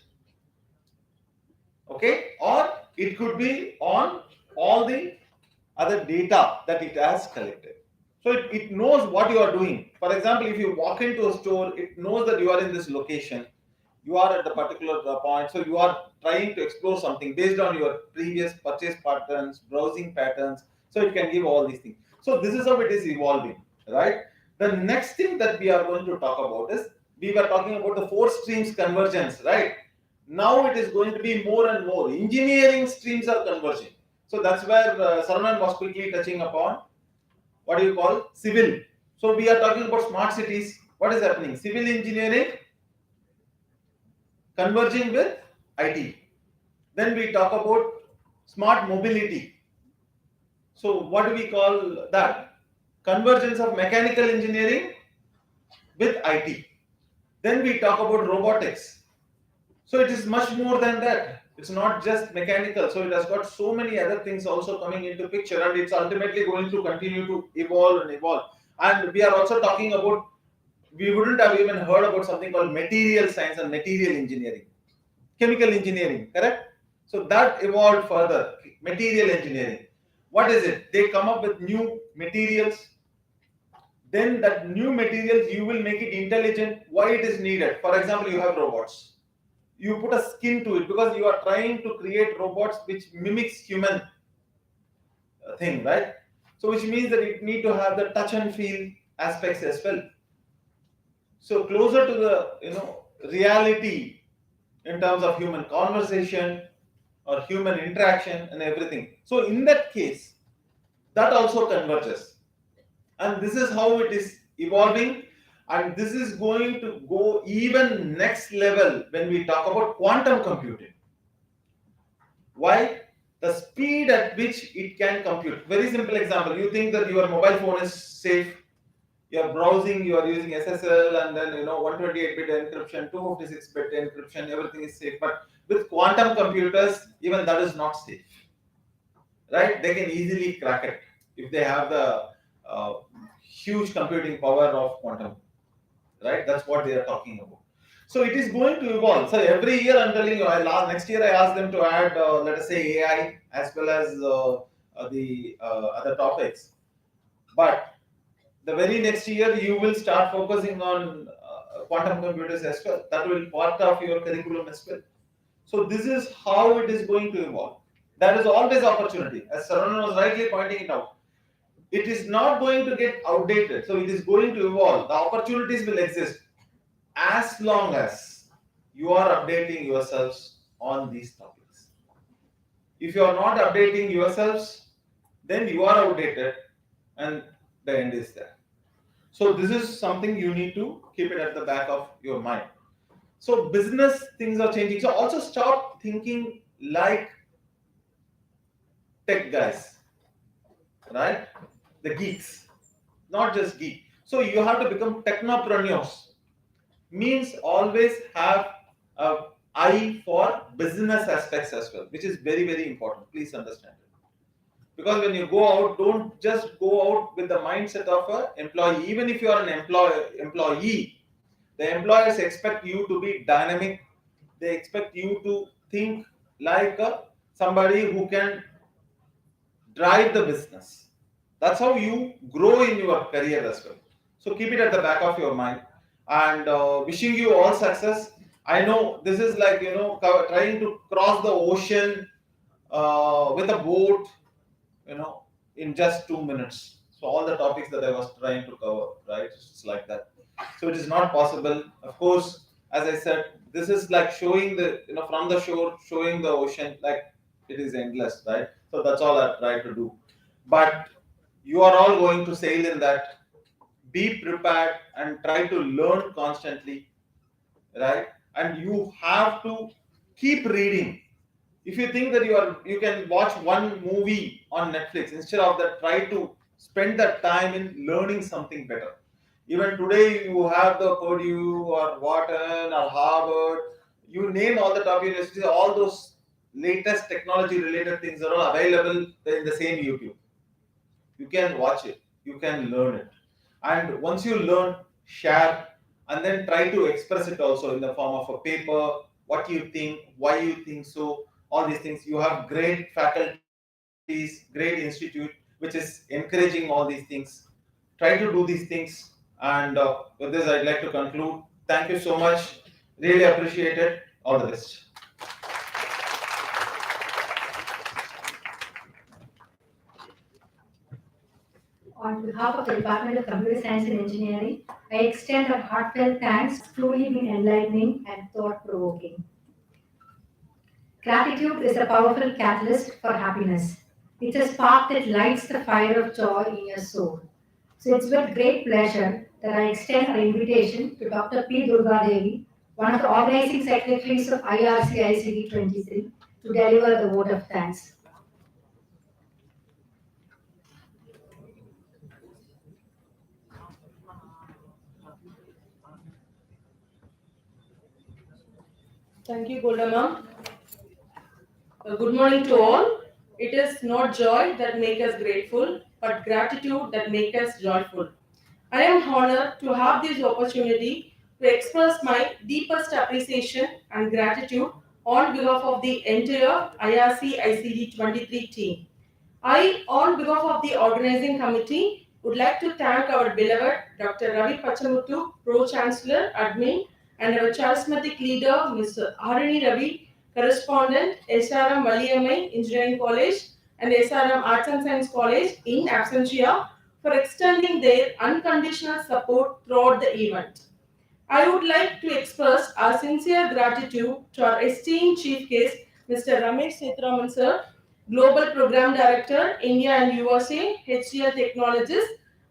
F: okay, or it could be on all the other data that it has collected. So it knows what you are doing. For example, if you walk into a store, it knows that you are in this location. You are at the particular point. So you are trying to explore something based on your previous purchase patterns, browsing patterns. So it can give all these things. So this is how it is evolving, right? The next thing that we are going to talk about is, we were talking about the 4 streams convergence, right? Now it is going to be more and more. Engineering streams are converging. So that's where Sarnan was quickly touching upon. What do you call civil? So we are talking about smart cities. What is happening? Civil engineering converging with IT. Then we talk about smart mobility. So what do we call that? Convergence of mechanical engineering with IT. Then we talk about robotics. So it is much more than that. It's not just mechanical. So it has got so many other things also coming into picture, and it's ultimately going to continue to evolve and evolve. And we are also talking about, we wouldn't have even heard about something called material science and material engineering. Chemical engineering, correct? So that evolved further. Material engineering. What is it? They come up with new materials. Then that new materials, you will make it intelligent. Why it is needed? For example, you have robots. You put a skin to it because you are trying to create robots which mimics human thing, right? So which means that it need to have the touch and feel aspects as well. So closer to the reality in terms of human conversation or human interaction and everything. So in that case, that also converges. And this is how it is evolving. And this is going to go even next level when we talk about quantum computing. Why? The speed at which it can compute. Very simple example. You think that your mobile phone is safe. You are browsing, you are using SSL, and then 128-bit encryption, 256-bit encryption, everything is safe. But with quantum computers, even that is not safe. Right? They can easily crack it if they have the huge computing power of quantum. Right? That's what they are talking about. So it is going to evolve. So every year, I'm telling you, next year I asked them to add, let us say, AI as well as the other topics. But the very next year, you will start focusing on quantum computers as well. That will be part of your curriculum as well. So this is how it is going to evolve. There is always opportunity. As Sarana was rightly pointing it out, it is not going to get outdated. So it is going to evolve. The opportunities will exist as long as you are updating yourselves on these topics. If you are not updating yourselves, then you are outdated and the end is there. So this is something you need to keep it at the back of your mind. So business things are changing. So also stop thinking like tech guys, right? The geeks, not just geek. So you have to become technopreneurs. Means always have an eye for business aspects as well, which is very, very important. Please understand it. Because when you go out, don't just go out with the mindset of an employee. Even if you are an employee, the employers expect you to be dynamic. They expect you to think like somebody who can drive the business. That's how you grow in your career as well. So keep it at the back of your mind, and wishing you all success. I know this is like, trying to cross the ocean with a boat, in just 2 minutes. So all the topics that I was trying to cover, right? It's like that. So it is not possible. Of course, as I said, this is like showing the, from the shore, showing the ocean, like it is endless, right? So that's all I try to do. But you are all going to sail in that. Be prepared and try to learn constantly, right? And you have to keep reading. If you think that you can watch one movie on Netflix, instead of that, try to spend that time in learning something better. Even today, you have the Purdue or Wharton or Harvard, you name all the top universities, all those latest technology related things are all available in the same YouTube. You can watch it, you can learn it, and once you learn, share, and then try to express it also in the form of a paper. What you think, why you think so, all these things. You have great faculties, great institute which is encouraging all these things. Try to do these things, and with this I'd like to conclude. Thank you so much, really appreciate it. All the best.
B: On behalf of the Department of Computer Science and Engineering, I extend our heartfelt thanks. It's truly been enlightening and thought-provoking. Gratitude is a powerful catalyst for happiness. It's a spark that lights the fire of joy in your soul. So it's with great pleasure that I extend our invitation to Dr. P. Durga Devi, one of the organizing secretaries of IRCICD 23, to deliver the vote of thanks.
A: Thank you, Golda ma'am. Good morning to all. It is not joy that makes us grateful, but gratitude that makes us joyful. I am honored to have this opportunity to express my deepest appreciation and gratitude on behalf of the entire IRC ICD 23 team. I, on behalf of the organizing committee, would like to thank our beloved Dr. Ravi Pachamuthu, Pro-Chancellor, Admin, and our charismatic leader, Mr. Harini Ravi, Correspondent, SRM Valiamai Engineering College and SRM Arts and Science College in absentia, for extending their unconditional support throughout the event. I would like to express our sincere gratitude to our esteemed chief guest, Mr. Ramesh Sethuraman sir, Global Program Director, India and USA, HCL Technologies,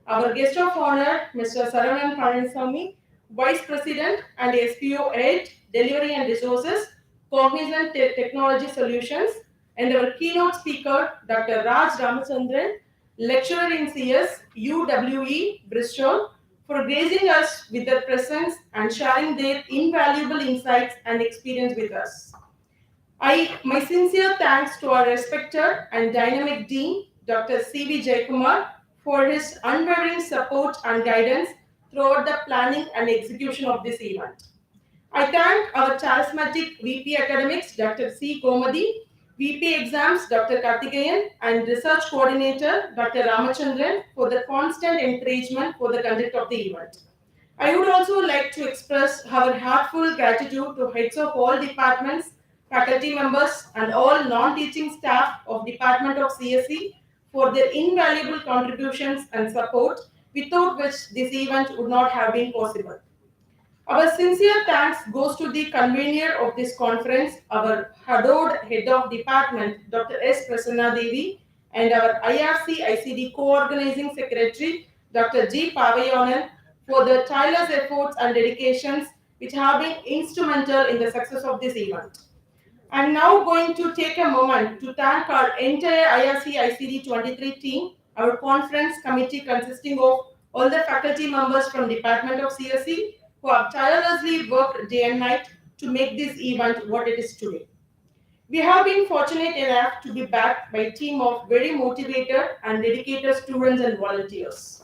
A: our guest of honor, Mr. Saravanan Palaniswamy, Vice President and SPO Head, Delivery and Resources, Cognizant Technology Solutions, and our keynote speaker, Dr. Raj Ramachandran, Lecturer in CS, UWE, Bristol, for gracing us with their presence and sharing their invaluable insights and experience with us. My sincere thanks to our respected and dynamic Dean, Dr. C.V. Jaikumar, for his unwavering support and guidance throughout the planning and execution of this event. I thank our charismatic VP Academics, Dr. C. Komadi, VP Exams, Dr. Karthikeyan, and Research Coordinator, Dr. Ramachandran, for the constant encouragement for the conduct of the event. I would also like to express our heartfelt gratitude to heads of all departments, faculty members, and all non-teaching staff of Department of CSE for their invaluable contributions and support, without which this event would not have been possible. Our sincere thanks goes to the convener of this conference, our adored head of department, Dr. S. Prasanna Devi, and our IRC ICD co-organizing secretary, Dr. G. Pavayanan, for their tireless efforts and dedications which have been instrumental in the success of this event. I'm now going to take a moment to thank our entire IRC ICD 23 team, our conference committee consisting of all the faculty members from Department of CSE who have tirelessly worked day and night to make this event what it is today. We have been fortunate enough to be backed by a team of very motivated and dedicated students and volunteers.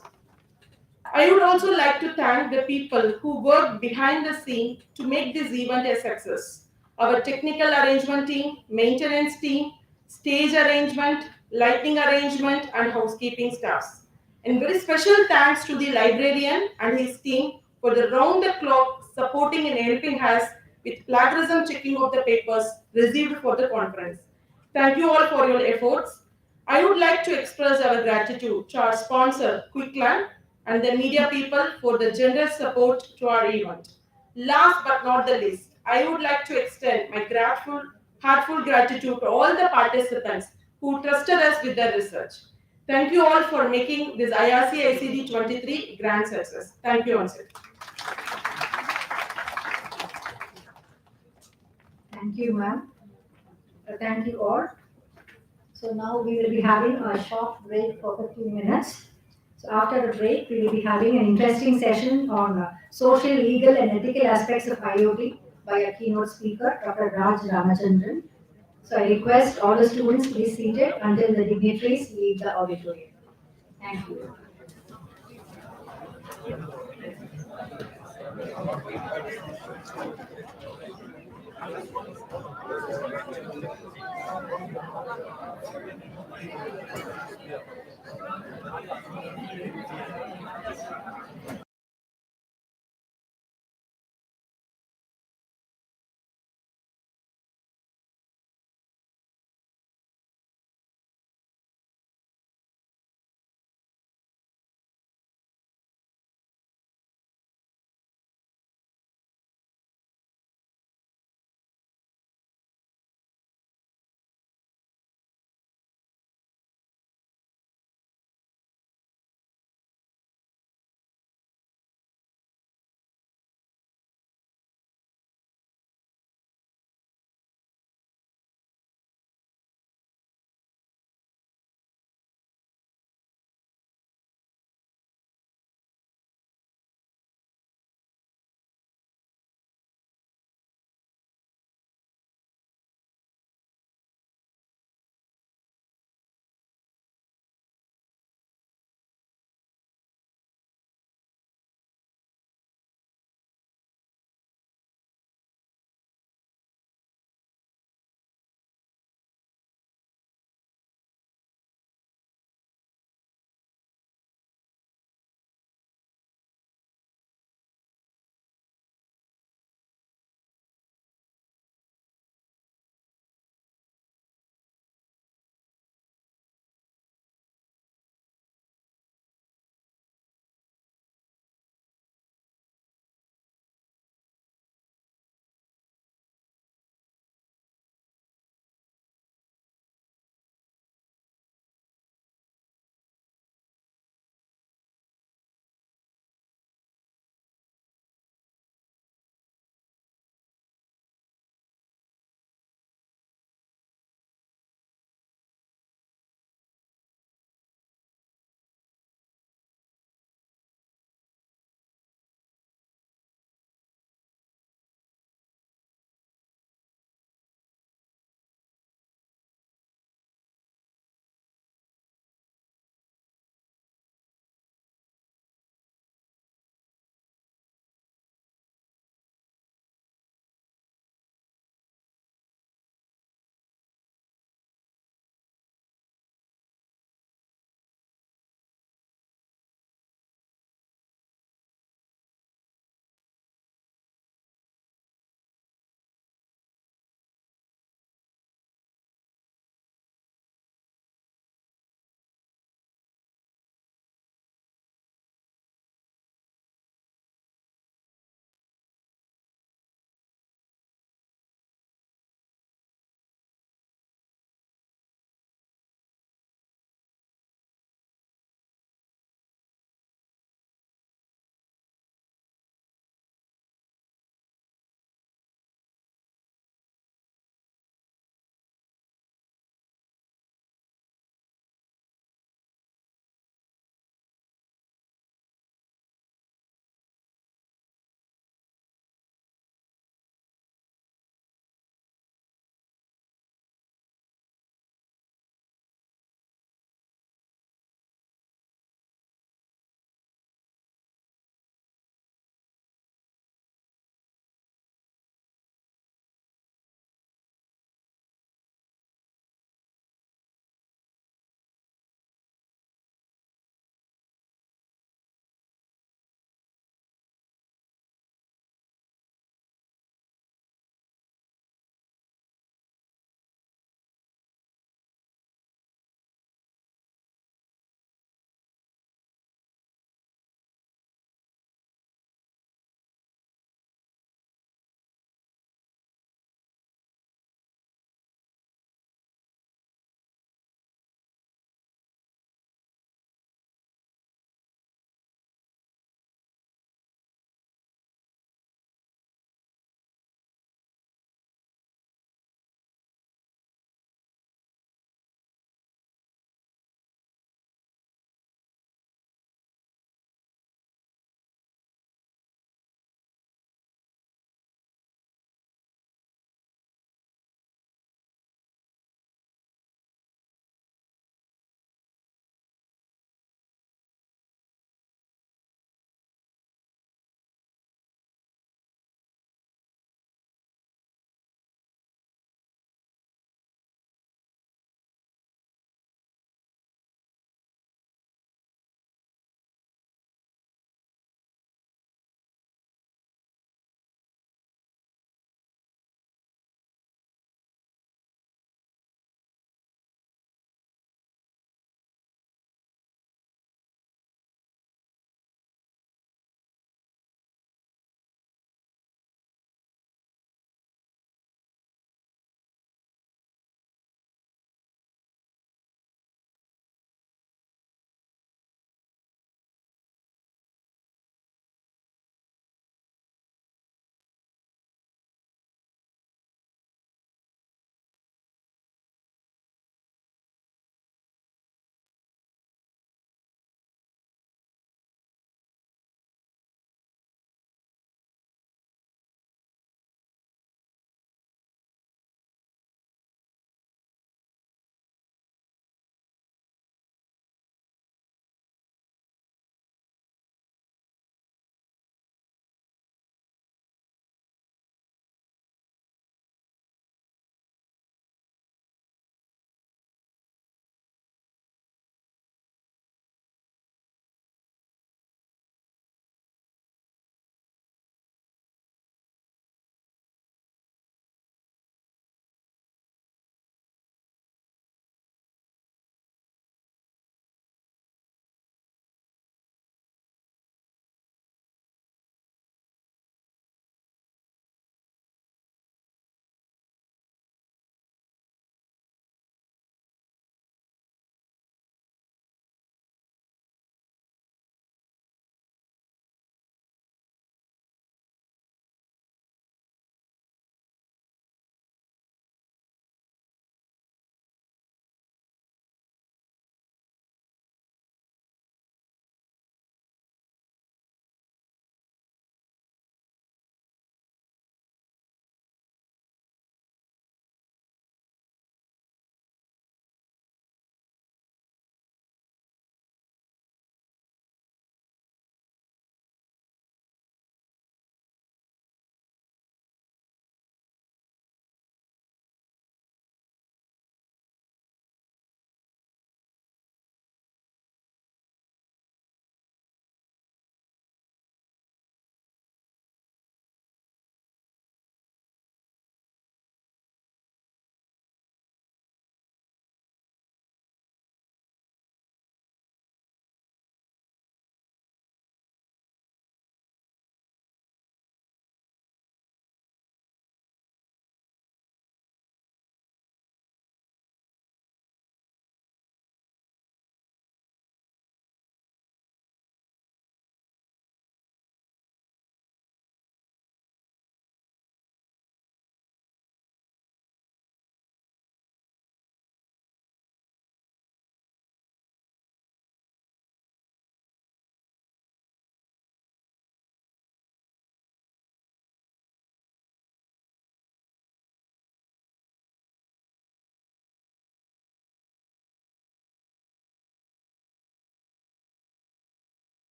A: I would also like to thank the people who worked behind the scene to make this event a success. Our technical arrangement team, maintenance team, stage arrangement, lighting arrangement, and housekeeping staffs. And very special thanks to the librarian and his team for the round-the-clock supporting and helping us with plagiarism checking of the papers received for the conference. Thank you all for your efforts. I would like to express our gratitude to our sponsor, Quickland, and the media people for the generous support to our event. Last but not the least, I would like to extend my heartful gratitude to all the participants who trusted us with their research. Thank you all for making this IRC 23 grand success. Thank you once again.
B: Thank you, ma'am. Thank you all. So now we will be having a short break for 15 minutes. So after the break, we will be having an interesting session on social, legal, and ethical aspects of IoT by a keynote speaker, Dr. Raj Ramachandran. So I request all the students to be seated until the dignitaries leave the auditorium. Thank you.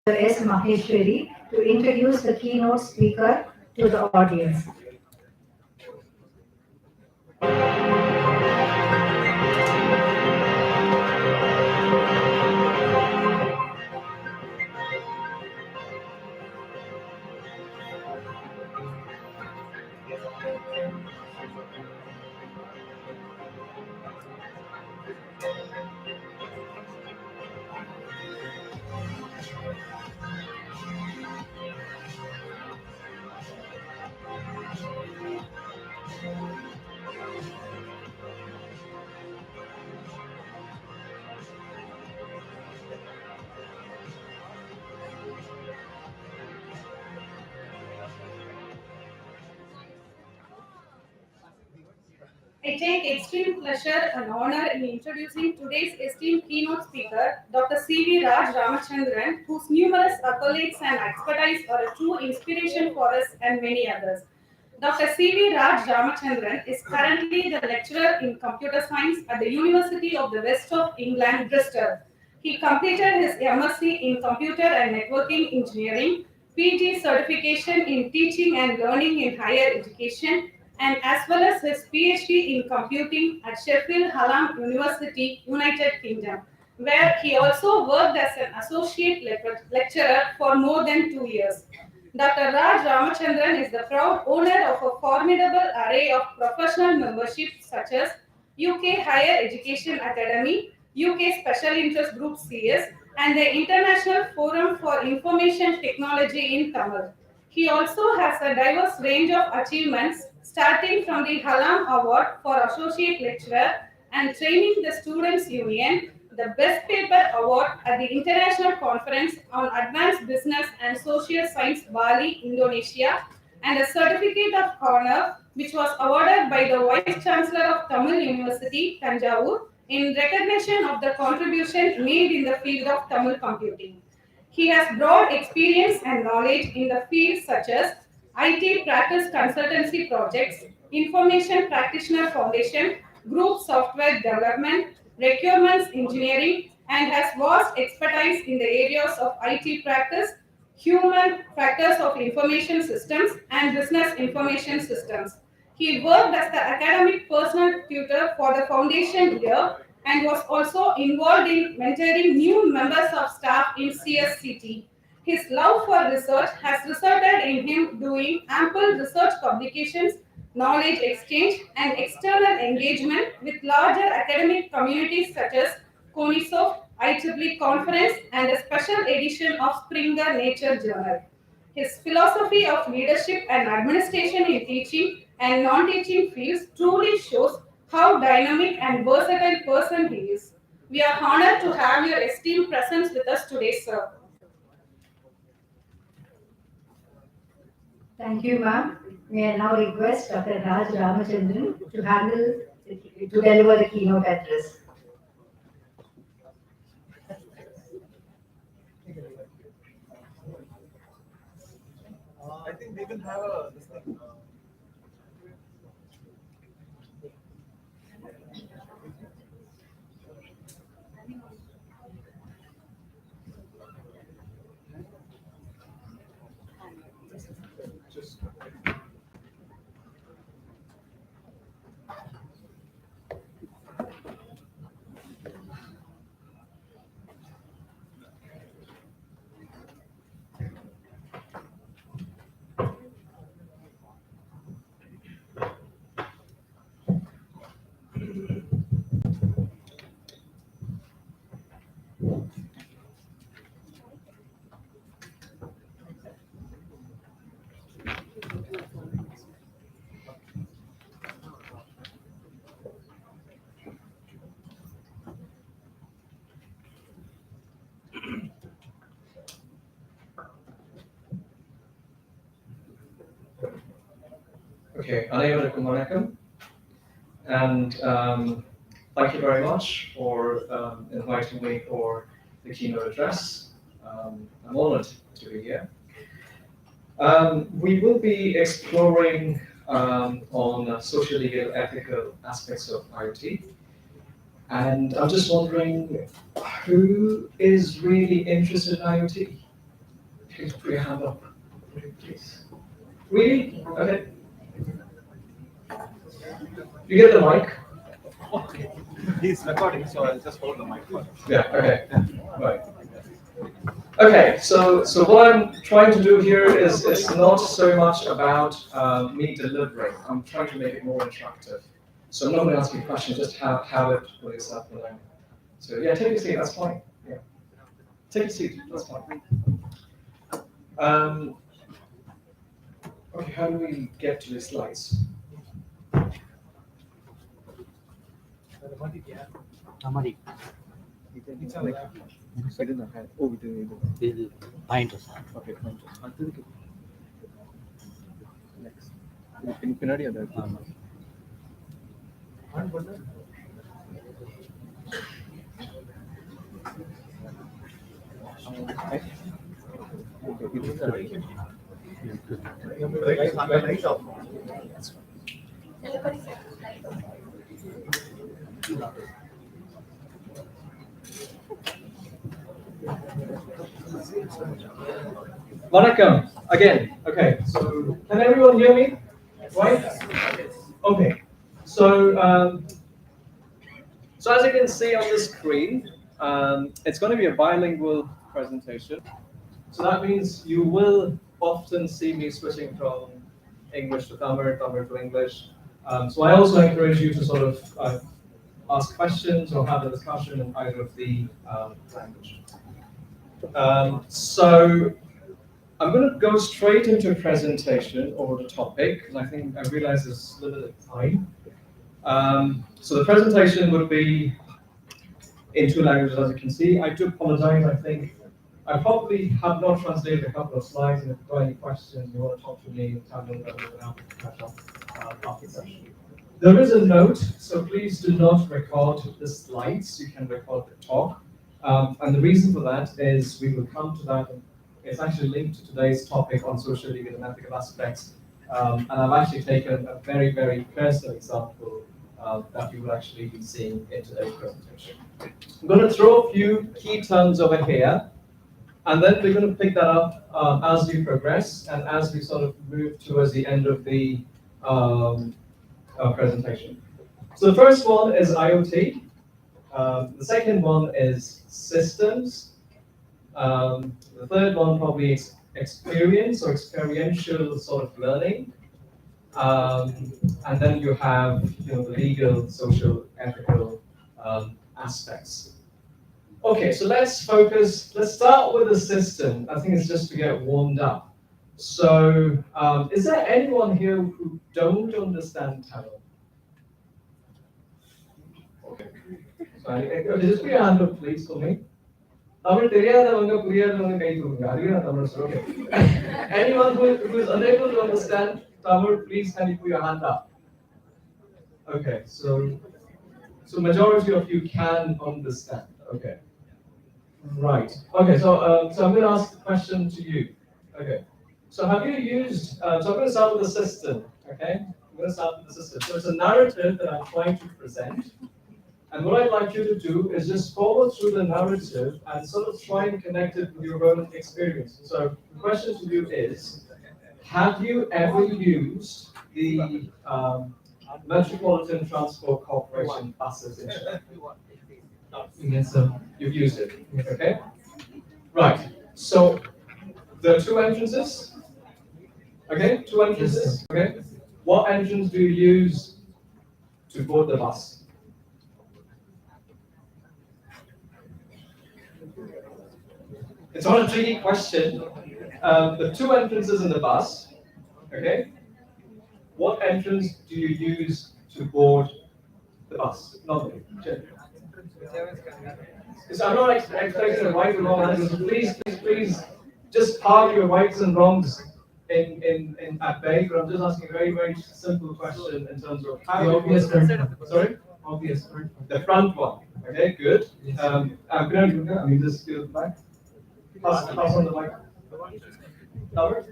B: S. Maheshwari to introduce the keynote speaker to the audience.
G: I take extreme pleasure and honor in introducing today's esteemed keynote speaker, Dr. C.V. Raj Ramachandran, whose numerous accolades and expertise are a true inspiration for us and many others. Dr. C.V. Raj Ramachandran is currently the lecturer in computer science at the University of the West of England, Bristol. He completed his MSc in Computer and Networking Engineering, PG certification in Teaching and Learning in Higher Education, and as well as his PhD in Computing at Sheffield Hallam University, United Kingdom, where he also worked as an associate lecturer for more than 2 years. Dr. Raj Ramachandran is the proud owner of a formidable array of professional memberships such as UK Higher Education Academy, UK Special Interest Group CS, and the International Forum for Information Technology in Tamil. He also has a diverse range of achievements, starting from the Hallam Award for Associate Lecturer and training the Students' Union, the Best Paper Award at the International Conference on Advanced Business and Social Science, Bali, Indonesia, and a Certificate of Honor, which was awarded by the Vice Chancellor of Tamil University, Tanjavur, in recognition of the contribution made in the field of Tamil computing. He has broad experience and knowledge in the fields such as IT practice consultancy projects, information practitioner foundation, group software development, requirements engineering, and has vast expertise in the areas of IT practice, human factors of information systems, and business information systems. He worked as the academic personal tutor for the foundation year and was also involved in mentoring new members of staff in CSCT. His love for research has resulted in him doing ample research publications, knowledge exchange, and external engagement with larger academic communities such as CONISOF, IEEE Conference, and a special edition of Springer Nature Journal. His philosophy of leadership and administration in teaching and non-teaching fields truly shows how dynamic and versatile person he is. We are honored to have your esteemed presence with us today, sir.
B: Thank you, ma'am. May I now request Dr. Raj Ramachandran to deliver the keynote address.
F: I think we will have a this thing.
H: Okay, அனைவருக்கும் வணக்கம், and thank you very much for inviting me for the keynote address. I'm honored to be here. We will be exploring on social legal ethical aspects of IoT, and I'm just wondering who is really interested in IoT? please put your hand up. Please. Really? Okay. You get the mic?
E: He's recording, so I'll just hold the mic for him.
H: Yeah, okay. Right. Okay, so what I'm trying to do here is it's not so much about me delivering. I'm trying to make it more interactive. So I'm not going to ask you questions, just have it for yourself alone. So yeah, take a seat, that's fine. Yeah. Take a seat, that's fine. Okay, how do we get to the slides? Vanakkam, again. Okay, so can everyone hear me? Right? Okay. So, so as you can see on the screen, it's going to be a bilingual presentation. So that means you will often see me switching from English to Tamil, Tamil to English. So I also encourage you to sort of ask questions or have a discussion in either of the language. So I'm going to go straight into a presentation over the topic because I think I realize there's limited time. So the presentation would be in two languages, as you can see. I do apologize. I think I probably have not translated a couple of slides, and if you've got any questions, you want to talk to me in Tamil, I'll catch up after the session. There is a note, so please do not record the slides. You can record the talk. And the reason for that is we will come to that. It's actually linked to today's topic on social legal and ethical aspects. And I've actually taken a very, very personal example that you will actually be seeing in today's presentation. I'm going to throw a few key terms over here, and then we're going to pick that up as we progress and as we sort of move towards the end of the presentation. So the first one is IoT. The second one is systems. The third one probably is experience or experiential sort of learning. And then you have the legal, social, ethical aspects. Okay, so let's focus. Let's start with the system. I think it's just to get warmed up. So, is there anyone here who don't understand Tamil? Okay. So, just put your hand up, please, for me. Tamil தெரியாதவங்க புரியாதவங்க கை தூக்குங்க. அதுவே நான் தமிழ் சொல்றேன். Anyone who is unable to understand Tamil, please can you put your hand up? Okay, so majority of you can understand. Okay. Right. Okay, so I'm going to ask a question to you. Okay. So have you used, so I'm going to start with the system, okay? I'm going to start with the system. So it's a narrative that I'm trying to present. And what I'd like you to do is just follow through the narrative and sort of try and connect it with your own experience. So the question to you is, have you ever used the Metropolitan Transport Corporation buses in Chennai? Yes, sir. You've used it, okay? Right, so there are two entrances, okay? Two entrances, okay? What entrance do you use to board the bus? It's not a tricky question. The two entrances in the bus, okay? What entrance do you use to board the bus? Normally. So I'm not expecting a right or wrong answer. Please, just park your rights and wrongs at bay. But I'm just asking a very, very simple question in terms of how the obvious. Sorry, obvious. The front one. Okay, good. I'm going to. I mean, just do the back. Pass on the mic. Covered?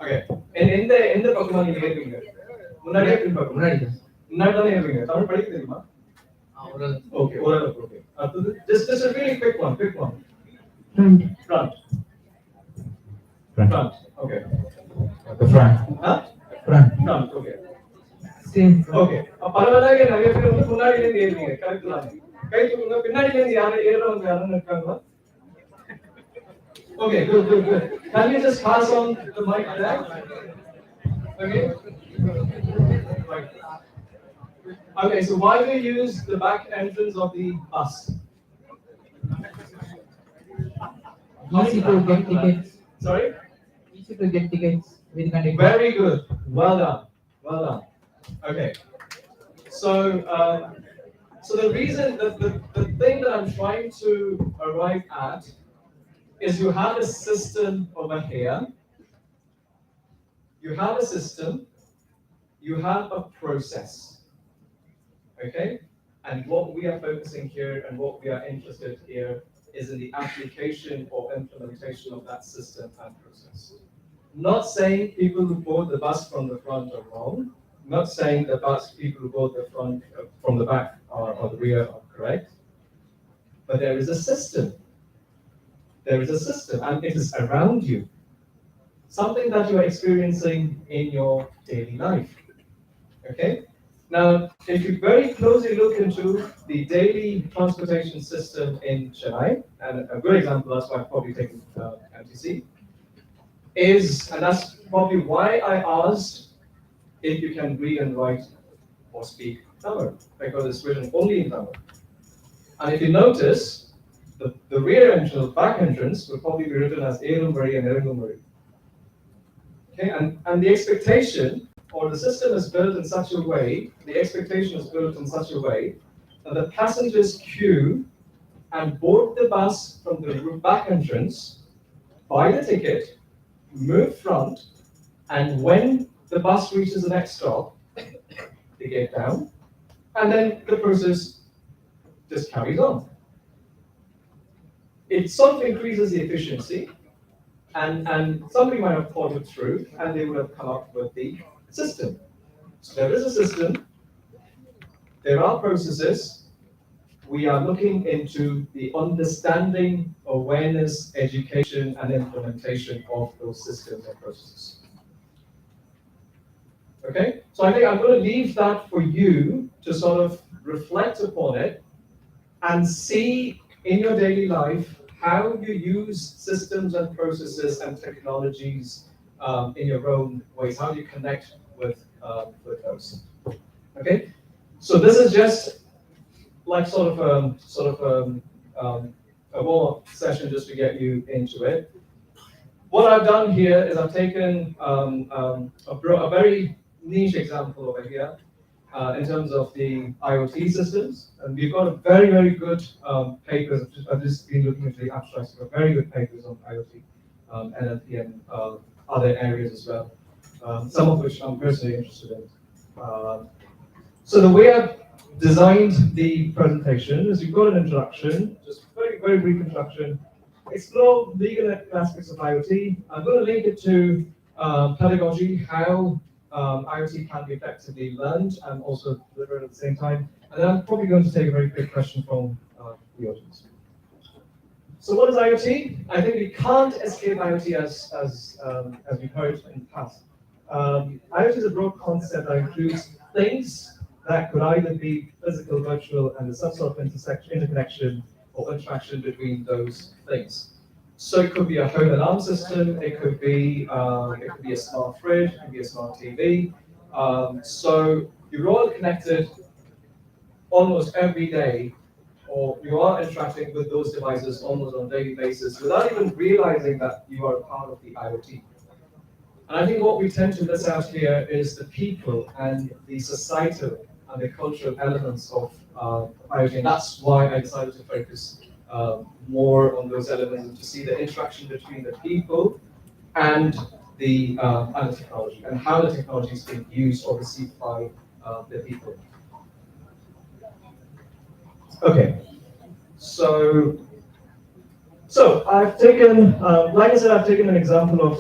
H: Okay. In the Pokemon you get finger. முன்னாடியே பின் பக்கம் முன்னாடி தானே ஏறுவீங்க தமிழ் படிக்க தெரியுமா okay okay அடுத்து just a really quick one front Front. Okay.
I: The front.
H: Huh?
I: Front.
H: Front. Okay.
I: Same.
H: Okay. பரவாயில்ல நிறைய பேர் வந்து முன்னாடில இருந்து ஏறுவீங்க. கரெக்ட் தான். கை தூக்குங்க. பின்னாடில இருந்து ஏறவங்க யாரும் இருக்காங்களா? Okay, good, good, good. Can you just pass on the mic there? Okay. Right. Okay, so why do you use the back entrance of the bus?
I: Easy to get tickets.
H: Sorry?
I: Easy to get tickets with conductor.
H: Very good. Well done. Well done. Okay. So, so the reason, the thing that I'm trying to arrive at is you have a system over here. You have a system. You have a process. Okay? And what we are focusing here and what we are interested here is in the application or implementation of that system and process. Not saying people who board the bus from the front are wrong. Not saying the people who board the front from the back or the rear are correct. But there is a system. There is a system, and it is around you. Something that you are experiencing in your daily life. Okay? Now, if you very closely look into the daily transportation system in Chennai, and a good example, that's why I've probably taken MTC, and that's probably why I asked if you can read and write or speak Tamil, because it's written only in Tamil. And if you notice, the rear entrance, back entrance, will probably be written as Erumvari and Erungumvari. Okay, and the expectation, or the system is built in such a way, the expectation is built in such a way that the passengers queue and board the bus from the back entrance, buy the ticket, move front, and when the bus reaches the next stop, they get down, and then the process just carries on. It sort of increases the efficiency, and somebody might have thought it through, and they would have come up with the system. So there is a system, there are processes, we are looking into the understanding, awareness, education, and implementation of those systems and processes. Okay, so I think I'm going to leave that for you to sort of reflect upon it and see in your daily life how you use systems and processes and technologies in your own ways. How do you connect with those? Okay, so this is just like sort of a warm-up session just to get you into it. What I've done here is I've taken a very niche example over here in terms of the IoT systems, and we've got a very, very good papers. I've just been looking at the abstracts. We've got very good papers on IoT, NLP, and other areas as well. Some of which I'm personally interested in. So the way I've designed the presentation is you've got an introduction, just very, very brief introduction. Explore legal aspects of IoT. I'm going to link it to pedagogy, how IoT can be effectively learned and also delivered at the same time. And then I'm probably going to take a very quick question from the audience. So what is IoT? I think we can't escape IoT as we've heard in the past. IoT is a broad concept that includes things that could either be physical, virtual, and there's some sort of interconnection or interaction between those things. So it could be a home alarm system, it could be a smart fridge, it could be a smart TV. So you're all connected almost every day, or you are interacting with those devices almost on a daily basis without even realizing that you are a part of the IoT. And I think what we tend to miss out here is the people and the societal and the cultural elements of IoT. And that's why I decided to focus more on those elements and to see the interaction between the people and the technology, and how the technology is being used or received by the people. Okay, so I've taken, like I said, I've taken an example of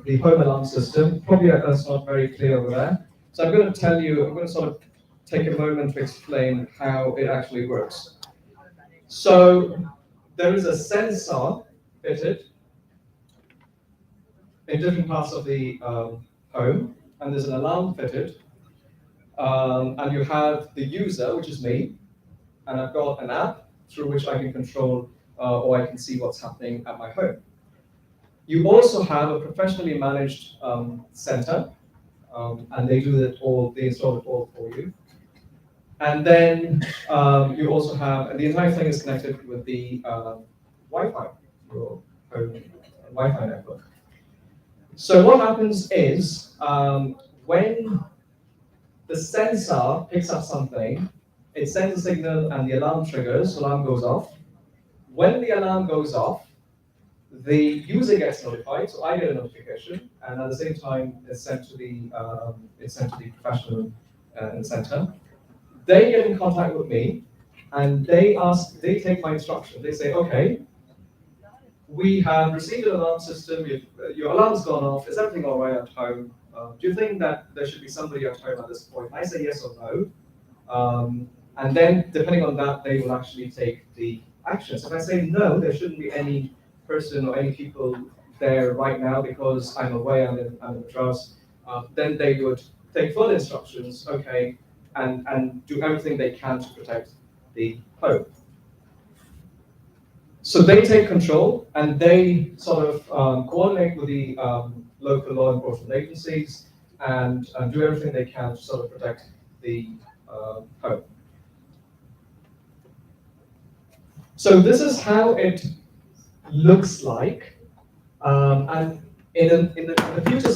H: the home alarm system. Probably that's not very clear over there. So I'm going to tell you, I'm going to sort of take a moment to explain how it actually works. So there is a sensor fitted in different parts of the home, and there's an alarm fitted, and you have the user, which is me, and I've got an app through which I can control or I can see what's happening at my home. You also have a professionally managed center, and they do it all, they install it all for you. And then you also have, and the entire thing is connected with the Wi-Fi, your home Wi-Fi network. So what happens is, when the sensor picks up something, it sends a signal and the alarm triggers, alarm goes off. When the alarm goes off, the user gets notified, so I get a notification, and at the same time, it's sent to the professional center. They get in contact with me, and they take my instruction. They say, okay, we have received an alarm system. Your alarm's gone off. Is everything all right at home? Do you think that there should be somebody at home at this point? I say yes or no, and then depending on that, they will actually take the actions. If I say no, there shouldn't be any person or any people there right now because I'm away, I'm in Madras, then they would take further instructions, okay, and do everything they can to protect the home. So they take control and they sort of coordinate with the local law enforcement agencies and do everything they can to sort of protect the home. So this is how it looks like, and in the future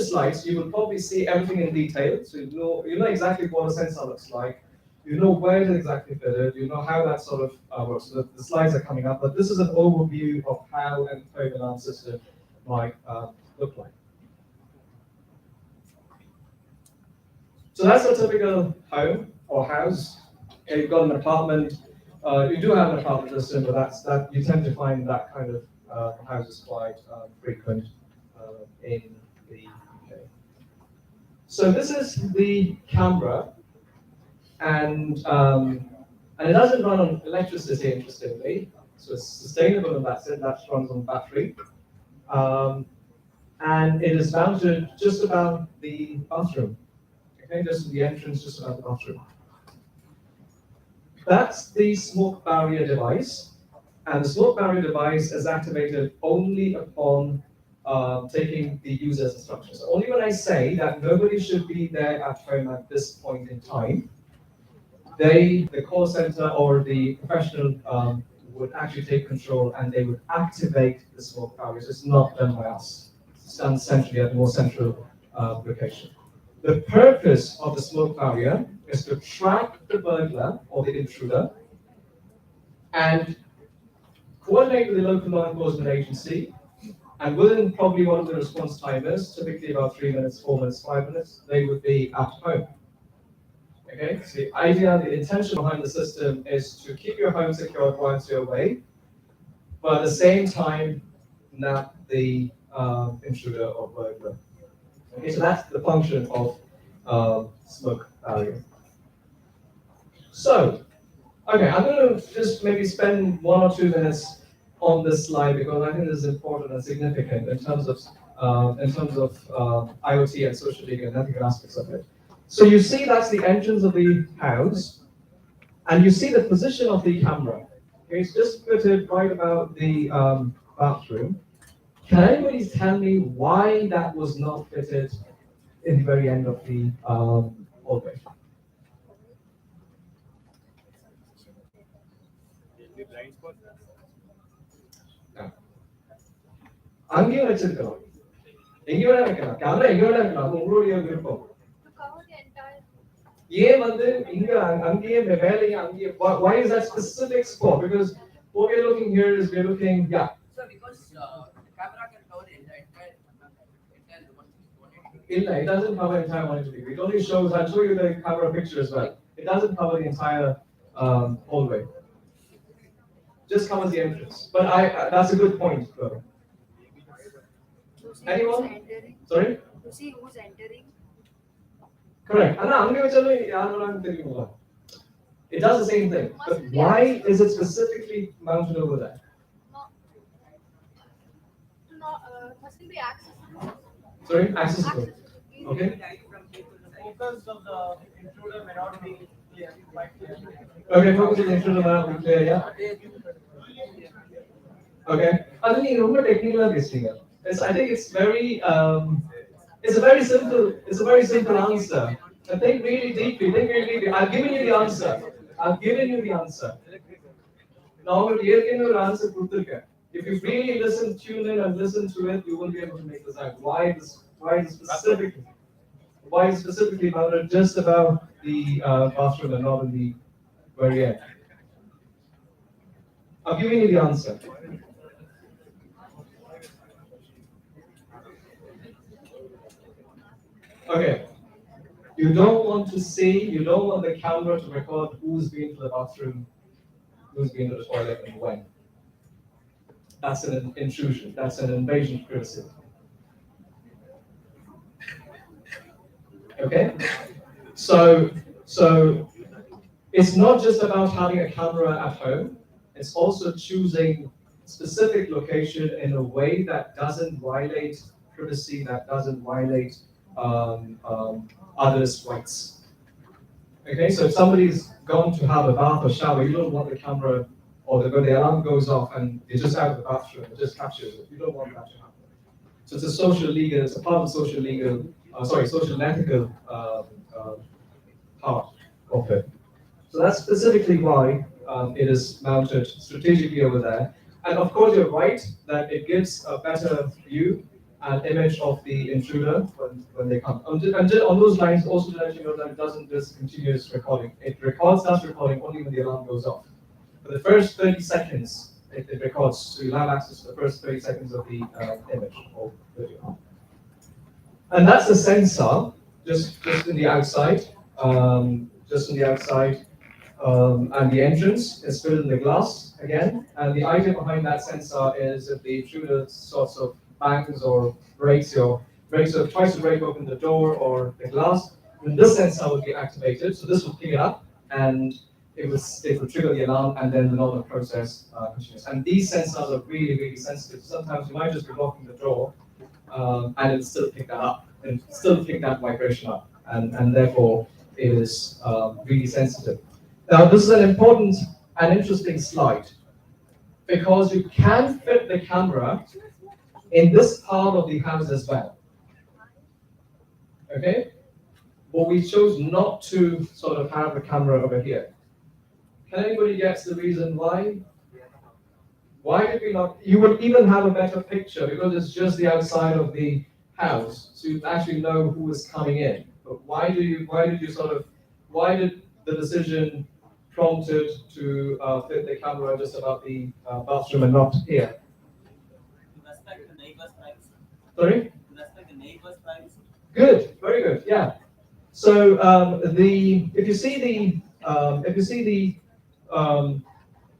H: slides, you will probably see everything in detail. So you know exactly what a sensor looks like. You know where it is exactly fitted. You know how that sort of works. So the slides are coming up, but this is an overview of how an home alarm system might look like. So that's a typical home or house. You've got an apartment. You do have an apartment system, but you tend to find that kind of houses quite frequent in the UK. So this is the camera, and it doesn't run on electricity, interestingly. So it's sustainable in that sense. That runs on battery, and it is mounted just above the bathroom. Okay, just the entrance, just above the bathroom. That's the smoke barrier device, and the smoke barrier device is activated only upon taking the user's instructions. Only when I say that nobody should be there at home at this point in time, the call center or the professional would actually take control and they would activate the smoke barrier. So it's not done by us. It's done centrally at a more central location. The purpose of the smoke barrier is to track the burglar or the intruder and coordinate with the local law enforcement agency, and within probably one of the response timers, typically about 3 minutes, 4 minutes, 5 minutes, they would be at home. Okay, so the idea, the intention behind the system is to keep your home secure whilst you're away, but at the same time, not the intruder or burglar. Okay, so that's the function of smoke barrier. So, okay, I'm going to just maybe spend 1 or 2 minutes on this slide because I think this is important and significant in terms of IoT and social media and ethical aspects of it. So you see that's the entrance of the house, and you see the position of the camera. Okay, it's just fitted right about the bathroom. Can anybody tell me why that was not fitted in the very end of the hallway? அங்கேயும் வச்சிருக்கலாம், எங்க வேணா வைக்கலாம், camera எங்க வேணா இருக்கலாம், அது உங்களுடைய விருப்பம். ஏன் வந்து இங்க அங்கேயே வேலையை அங்கேயே, why is that specific spot? Because what we're looking here is we're looking, yeah.
J: So because the camera can cover the entire
H: It doesn't cover entire 180 degree. It only shows, I'll show you the camera picture as well. It doesn't cover the entire hallway. Just covers the entrance. But that's a good point, though. Anyone? Sorry?
K: To see who's entering.
H: Correct. It does the same thing. But why is it specifically mounted over there?
K: Firstly, to be accessible.
H: Sorry, accessible. Okay.
L: Focus of the intruder may not be clear, quite clear.
H: Okay, focus on the intruder may not be clear, yeah. Okay. I think ரொம்ப technical பேசுறீங்க. I think it's very it's a very simple answer. I think really deeply, think really deeply. I've given you the answer. I've given you the answer. Now உங்களுக்கு ஏற்கனவே ஒரு answer கொடுத்திருக்கேன். If you really listen, tune in and listen to it, you will be able to make this out. Why specifically about it, just about the bathroom and not in the very end. I've given you the answer. Okay. You don't want to see, you don't want the camera to record who's been to the bathroom, who's been to the toilet, and when. That's an intrusion. That's an invasion of privacy. Okay? So it's not just about having a camera at home, it's also choosing specific location in a way that doesn't violate privacy, that doesn't violate others' rights. Okay, so if somebody's gone to have a bath or shower, you don't want the camera or the alarm goes off and they're just out of the bathroom, it just captures it. You don't want that to happen. So it's a social legal, it's a part of the social legal, social and ethical part of it. So that's specifically why it is mounted strategically over there. And of course, you're right that it gives a better view and image of the intruder when they come. And on those lines, also to let you know that it doesn't just continuous recording. It starts recording only when the alarm goes off. For the first 30 seconds, it records, so you'll have access to the first 30 seconds of the image or video. And that's the sensor, just in the outside, and the entrance is filled in the glass again. And the idea behind that sensor is if the intruder sorts of bangs or tries to break open the door or the glass, then this sensor will be activated. So this will pick it up and it will trigger the alarm, and then the normal process continues. And these sensors are really, really sensitive. Sometimes you might just be locking the door and it'll still pick that up and still pick that vibration up. And therefore it is really sensitive. Now, this is an important and interesting slide because you can fit the camera in this part of the house as well. Okay? But we chose not to sort of have the camera over here. Can anybody guess the reason why? Why did we not? You would even have a better picture because it's just the outside of the house, so you actually know who is coming in. But why did the decision prompted to fit the camera just about the bathroom and not here?
J: To respect the neighbor's privacy.
H: Sorry?
J: To respect the neighbor's privacy.
H: Good, very good, yeah. So if you see the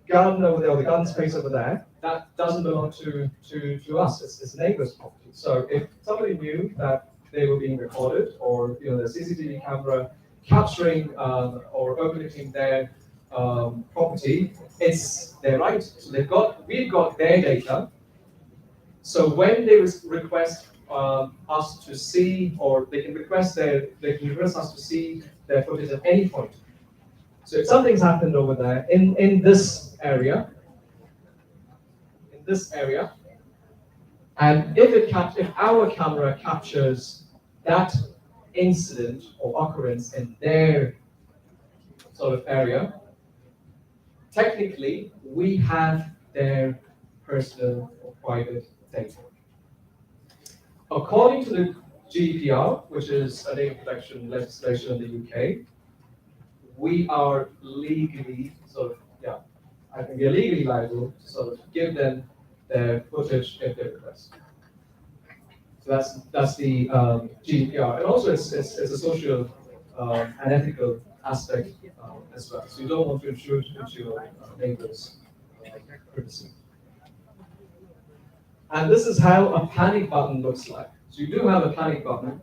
H: garden over there, or the garden space over there, that doesn't belong to us. It's neighbor's property. So if somebody knew that they were being recorded, or the CCTV camera capturing or overlooking their property, it's their right. So we've got their data. So when they request us to see, or they can request us to see their footage at any point. So if something's happened over there in this area, and if our camera captures that incident or occurrence in their sort of area, technically we have their personal or private data. According to the GDPR, which is a data protection legislation in the UK, we are legally I think we are legally liable to sort of give them their footage if they request. So that's the GDPR, and also it's a social and ethical aspect as well. So you don't want to intrude into your neighbor's privacy. And this is how a panic button looks like. So you do have a panic button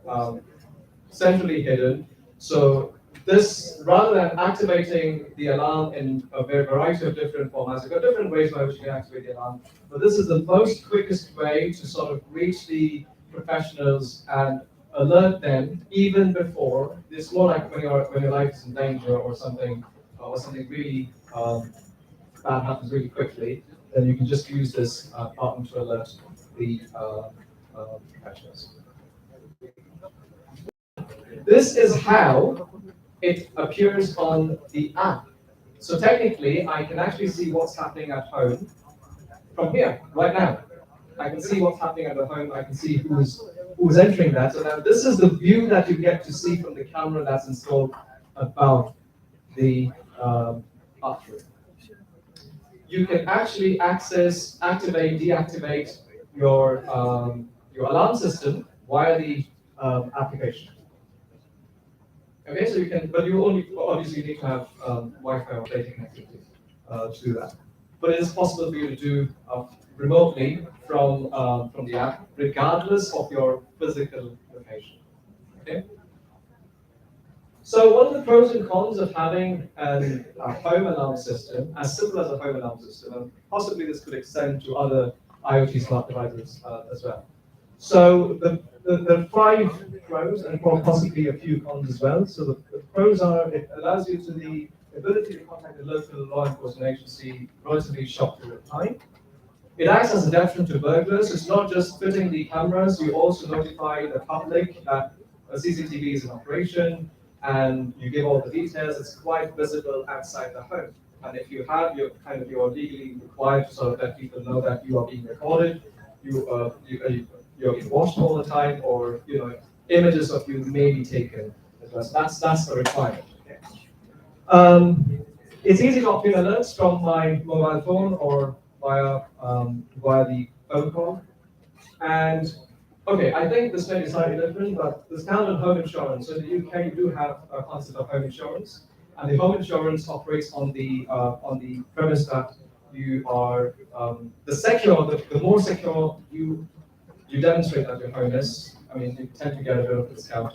H: centrally hidden. So this, rather than activating the alarm in a variety of different formats, you've got different ways by which you can activate the alarm, but this is the most quickest way to sort of reach the professionals and alert them even before. It's more like when your life is in danger or something really bad happens really quickly, then you can just use this button to alert the professionals. This is how it appears on the app. So technically, I can actually see what's happening at home from here, right now. I can see what's happening at the home. I can see who's entering that. So now this is the view that you get to see from the camera that's installed above the bathroom. You can actually access, activate, deactivate your alarm system via the application. Okay, so you can, but you only obviously need to have Wi-Fi or data connectivity to do that. But it is possible for you to do remotely from the app, regardless of your physical location. Okay. So one of the pros and cons of having a home alarm system, as simple as a home alarm system, and possibly this could extend to other IoT smart devices as well. So the 5 pros and possibly a few cons as well. So the pros are it allows you to the ability to contact the local law enforcement agency relatively short period of time. It acts as a deterrent to burglars. It's not just fitting the cameras, you also notify the public that a CCTV is in operation and you give all the details. It's quite visible outside the home. And if you have you're legally required to sort of let people know that you are being recorded, you're being watched all the time, or images of you may be taken as well. So that's the requirement. Okay. It's easy to obtain alerts from my mobile phone or via the phone call. And okay, I think this may be slightly different, but the standard home insurance. So in the UK, you do have a concept of home insurance, and the home insurance operates on the premise that you are the more secure you demonstrate that your home is. I mean, you tend to get a bit of discount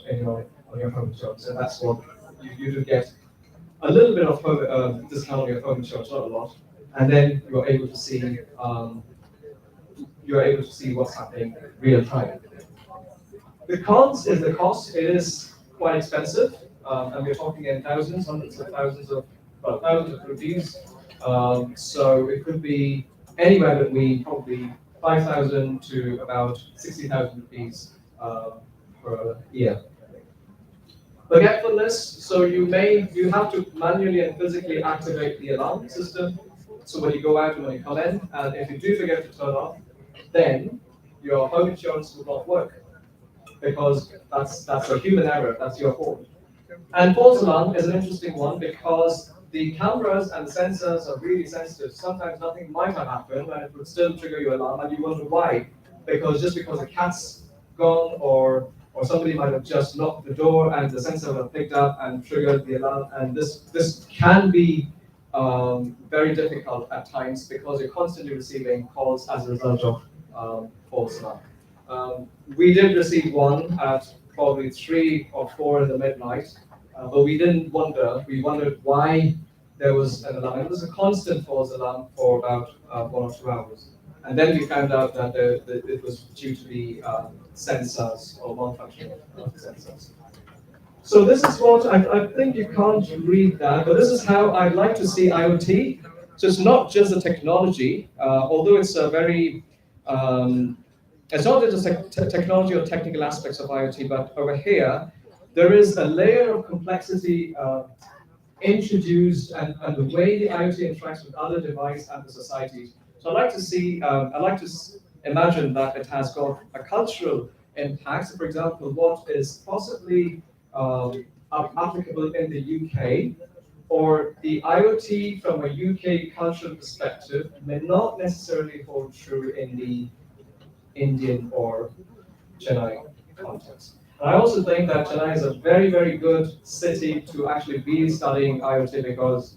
H: on your home insurance, and that's what you do get a little bit of home, discount on your home insurance, not a lot, and then you're able to see what's happening real time. The cons is the cost. It is quite expensive, and we're talking in thousands, hundreds of thousands of rupees. So it could be anywhere between probably 5,000 to about 60,000 rupees per year. Forgetfulness, so you have to manually and physically activate the alarm system. So when you go out and when you come in, and if you do forget to turn off, then your home insurance will not work, because that's a human error, that's your fault. And false alarm is an interesting one because the cameras and the sensors are really sensitive. Sometimes nothing might have happened and it would still trigger your alarm, and you wonder why. Because a cat's gone or somebody might have just locked the door and the sensor would have picked up and triggered the alarm. And this can be very difficult at times because you're constantly receiving calls as a result of false alarm. We did receive one at probably 3 or 4 in the midnight, but we didn't wonder. We wondered why there was an alarm. It was a constant false alarm for about 1 or 2 hours. And then we found out that it was due to the sensors or malfunction of the sensors. So this is what, I think you can't read that, but this is how I'd like to see IoT. So it's not just the technology, although it's a very, it's not just the technology or technical aspects of IoT, but over here, there is a layer of complexity introduced and the way the IoT interacts with other devices and the society. So I'd like to imagine that it has got a cultural impact. So for example, what is possibly applicable in the UK, or the IoT from a UK cultural perspective may not necessarily hold true in the Indian or Chennai context. And I also think that Chennai is a very, very good city to actually be studying IoT because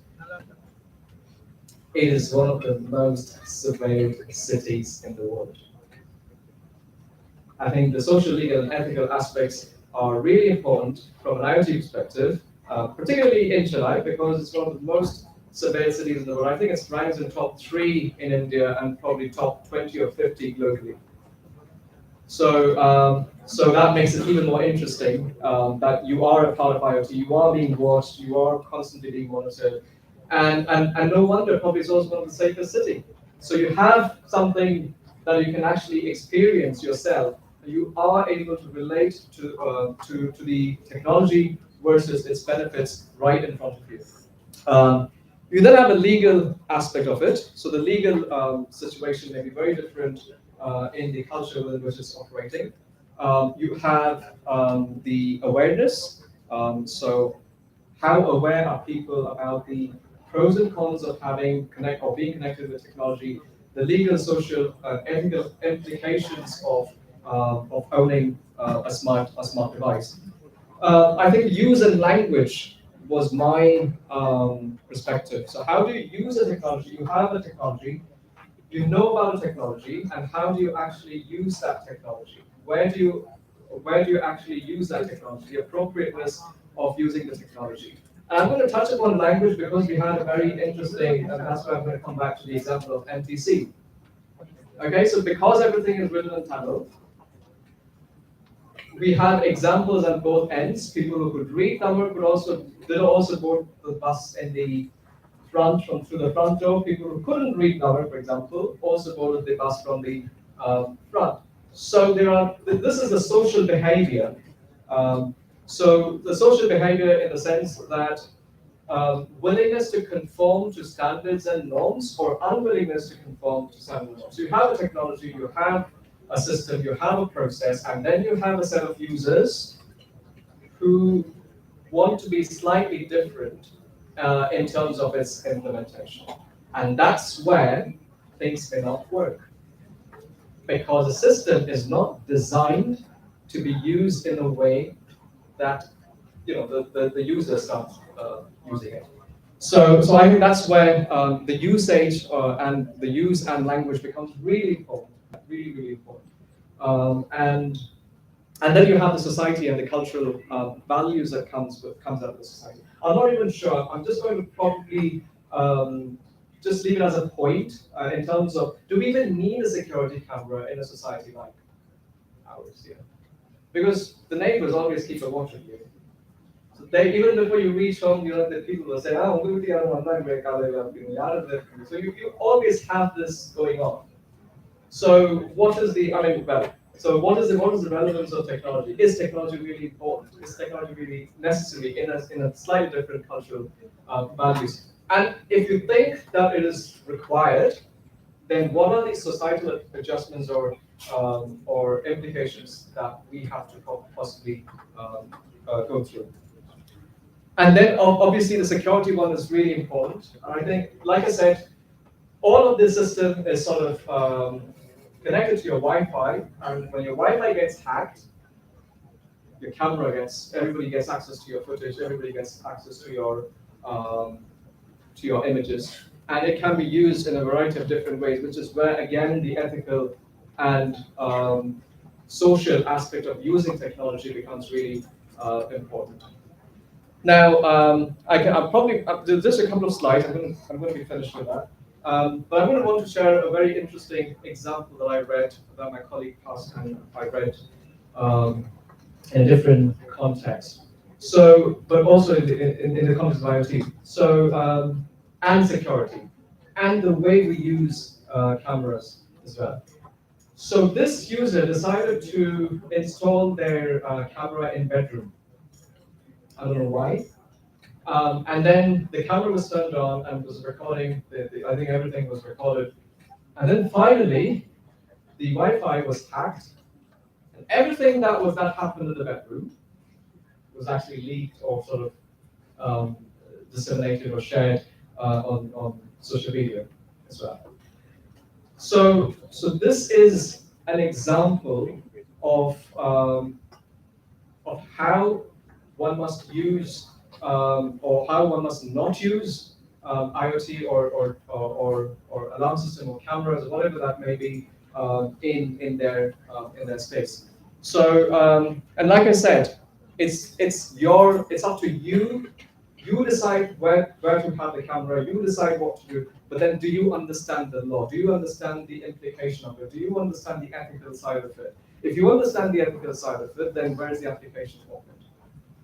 H: it is one of the most surveilled cities in the world. I think the social, legal, and ethical aspects are really important from an IoT perspective, particularly in Chennai, because it's one of the most surveyed cities in the world. I think it ranks in top 3 in India and probably top 20 or 50 globally. So that makes it even more interesting that you are a part of IoT, you are being watched, you are constantly being monitored, and no wonder probably it's also one of the safest cities. So you have something that you can actually experience yourself. You are able to relate to the technology versus its benefits right in front of you. You then have a legal aspect of it. So the legal situation may be very different in the culture within which it's operating. You have the awareness. So how aware are people about the pros and cons of having being connected with technology, the legal, social, ethical implications of owning a smart device. I think use and language was my perspective. So how do you use a technology? You have a technology, you know about a technology, and how do you actually use that technology? Where do you actually use that technology? The appropriateness of using the technology. And I'm going to touch upon language because we had a very interesting, and that's why I'm going to come back to the example of MTC. Okay, so because everything is written in Tamil, we have examples at both ends. People who could read Tamil did also board the bus in the front through the front door. People who couldn't read Tamil, for example, also boarded the bus from the front. So this is the social behavior. So the social behavior in the sense that willingness to conform to standards and norms or unwillingness to conform to standards and norms. So you have a technology, you have a system, you have a process, and then you have a set of users who want to be slightly different in terms of its implementation. And that's where things may not work. Because the system is not designed to be used in a way that the user starts using it. So I think that's where the usage and the use and language becomes really important, really important. And then you have the society and the cultural values that comes out of the society. I'm not even sure. I'm just going to probably just leave it as a point in terms of, do we even need a security camera in a society like ours? Yeah. Because the neighbors always keep a watch on you. So they, even before you reach home, the people will say, so you always have this going on. So what is the relevance of technology? Is technology really important? Is technology really necessary in a slightly different cultural values? And if you think that it is required, then what are the societal adjustments or implications that we have to possibly go through? And then obviously the security one is really important. And I think, like I said, all of this system is sort of connected to your Wi-Fi, and when your Wi-Fi gets hacked, your camera everybody gets access to your footage, everybody gets access to your images, and it can be used in a variety of different ways, which is where again the ethical and social aspect of using technology becomes really important. Now, I'll probably just a couple of slides. I'm going to be finished with that. But I'm going to want to share a very interesting example that I read, that my colleague passed, and I read in a different context. So, but also in the context of IoT. So, and security, and the way we use cameras as well. So this user decided to install their camera in bedroom. I don't know why. And then the camera was turned on and was recording. I think everything was recorded. And then finally, the Wi-Fi was hacked, and everything that happened in the bedroom was actually leaked or sort of disseminated or shared on social media as well. So this is an example of how one must use or how one must not use IoT or alarm system or cameras or whatever that may be in their space. So and like I said, it's up to you. You decide where to have the camera, you decide what to do, but then do you understand the law? Do you understand the implication of it? Do you understand the ethical side of it? If you understand the ethical side of it, then where's the application of it?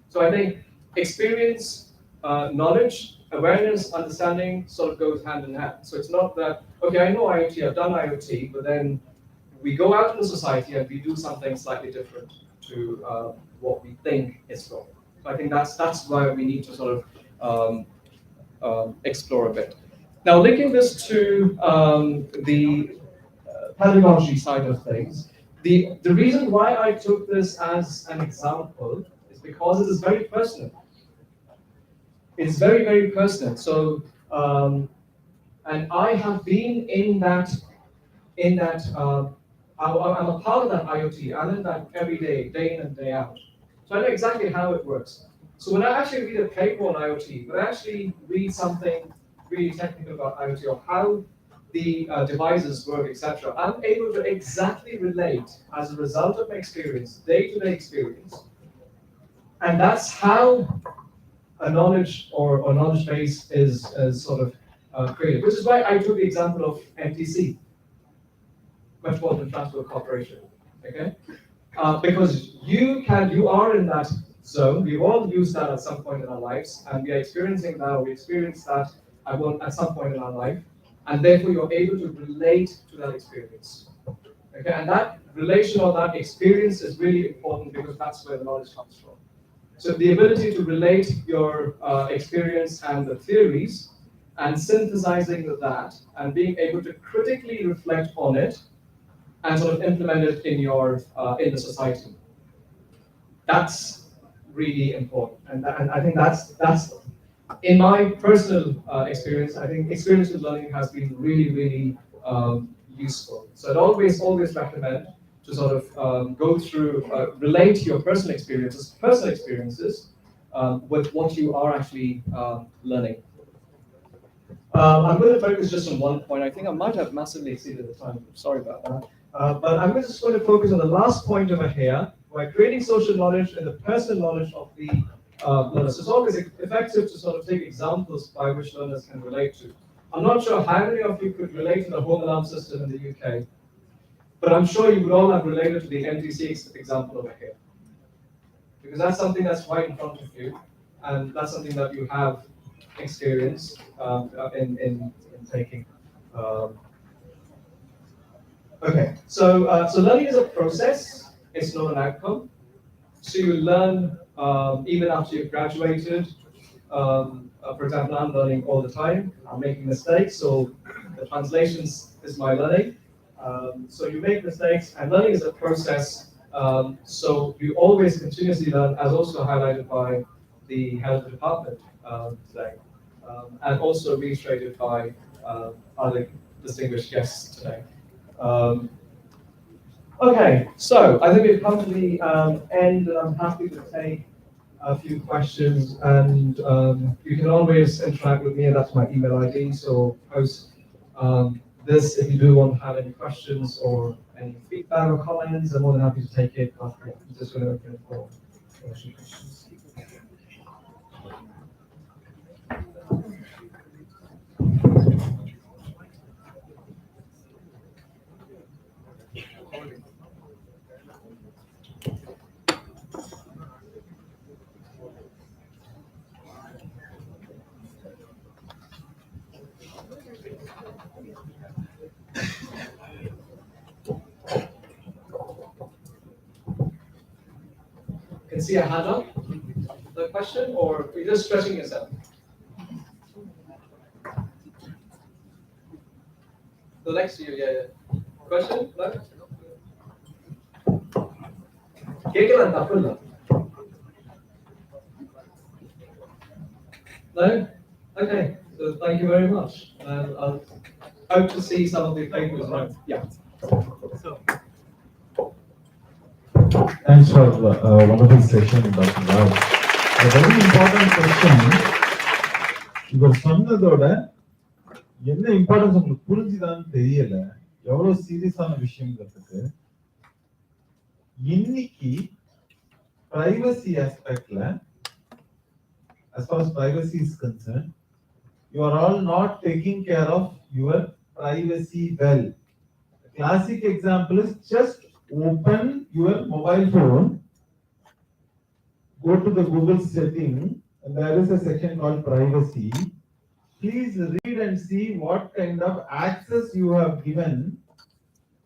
H: So I think experience, knowledge, awareness, understanding sort of goes hand in hand. So it's not that, okay, I know IoT, I've done IoT, but then we go out in the society and we do something slightly different to what we think is wrong. So I think that's why we need to sort of explore a bit. Now, linking this to the pedagogy side of things, the reason why I took this as an example is because it is very personal. It's very, very personal. So, and I have been in that, I'm a part of that IoT. I'm in that every day, day in and day out. So I know exactly how it works. So when I actually read a paper on IoT, when I actually read something really technical about IoT or how the devices work, etc., I'm able to exactly relate as a result of my experience, day-to-day experience. And that's how a knowledge or knowledge base is sort of created, which is why I took the example of MTC, Metropolitan Transport Corporation, okay? Because you are in that zone. We've all used that at some point in our lives, and we are experiencing now. We experienced that at some point in our life, and therefore you're able to relate to that experience. Okay, and that relation or that experience is really important because that's where the knowledge comes from. So the ability to relate your experience and the theories, and synthesizing that, and being able to critically reflect on it, and sort of implement it in your in the society. That's really important, and I think that's in my personal experience. I think experience with learning has been really useful. So I'd always recommend to sort of go through, relate your personal experiences with what you are actually learning. I'm going to focus just on one point. I think I might have massively exceeded the time. Sorry about that. But I'm just going to focus on the last point over here, where creating social knowledge and the personal knowledge of the learners. It's always effective to sort of take examples by which learners can relate to. I'm not sure how many of you could relate to the home alarm system in the UK, but I'm sure you would all have related to the MTC example over here. Because that's something that's right in front of you, and that's something that you have experience in taking. Okay, so learning is a process, it's not an outcome. So you learn even after you've graduated. For example, I'm learning all the time, I'm making mistakes, so the translations is my learning. So you make mistakes, and learning is a process, so you always continuously learn, as also highlighted by the head of the department today, and also reiterated by other distinguished guests today. Okay, so I think we've come to the end, and I'm happy to take a few questions, and you can always interact with me, and that's my email ID, so post this if you do want to have any questions or any feedback or comments. I'm more than happy to take it. I'm just going to open it for questions. Can see a hand up? The question, or are you just stretching yourself? So next to you, yeah. Question? No? Okay, so thank you very much. And I'll hope to see some of the papers. Right? Yeah.
K: Thanks for a wonderful session, Dr. Rao. A very important question. இவர் சொன்னதோட என்ன importance உங்களுக்கு புரிஞ்சுதான்னு தெரியல. எவ்வளவு சீரியஸான விஷயங்கிறதுக்கு இன்னைக்கு privacy aspect, as far as privacy is concerned, you are all not taking care of your privacy well. A classic example is just open your mobile phone, go to the Google setting, and there is a section called privacy. Please read and see what kind of access you have given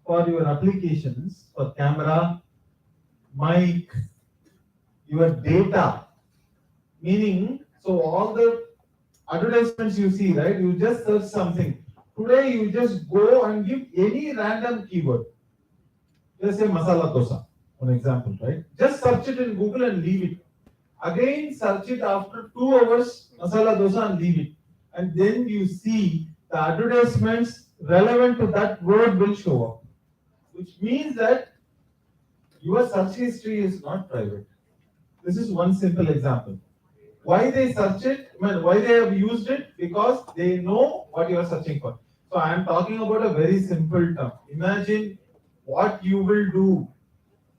K: for your applications, for camera, mic, your data. Meaning, so all the advertisements you see, right? You just search something. Today you just go and give any random keyword. Let's say masala dosa, for example, right? Just search it in Google and leave it. Again, search it after 2 hours, masala dosa, and leave it. And then you see the advertisements relevant to that word will show up, which means that your search history is not private. This is one simple example. Why they search it? I mean, why they have used it? Because they know what you are searching for. So I am talking about a very simple term. Imagine what you will do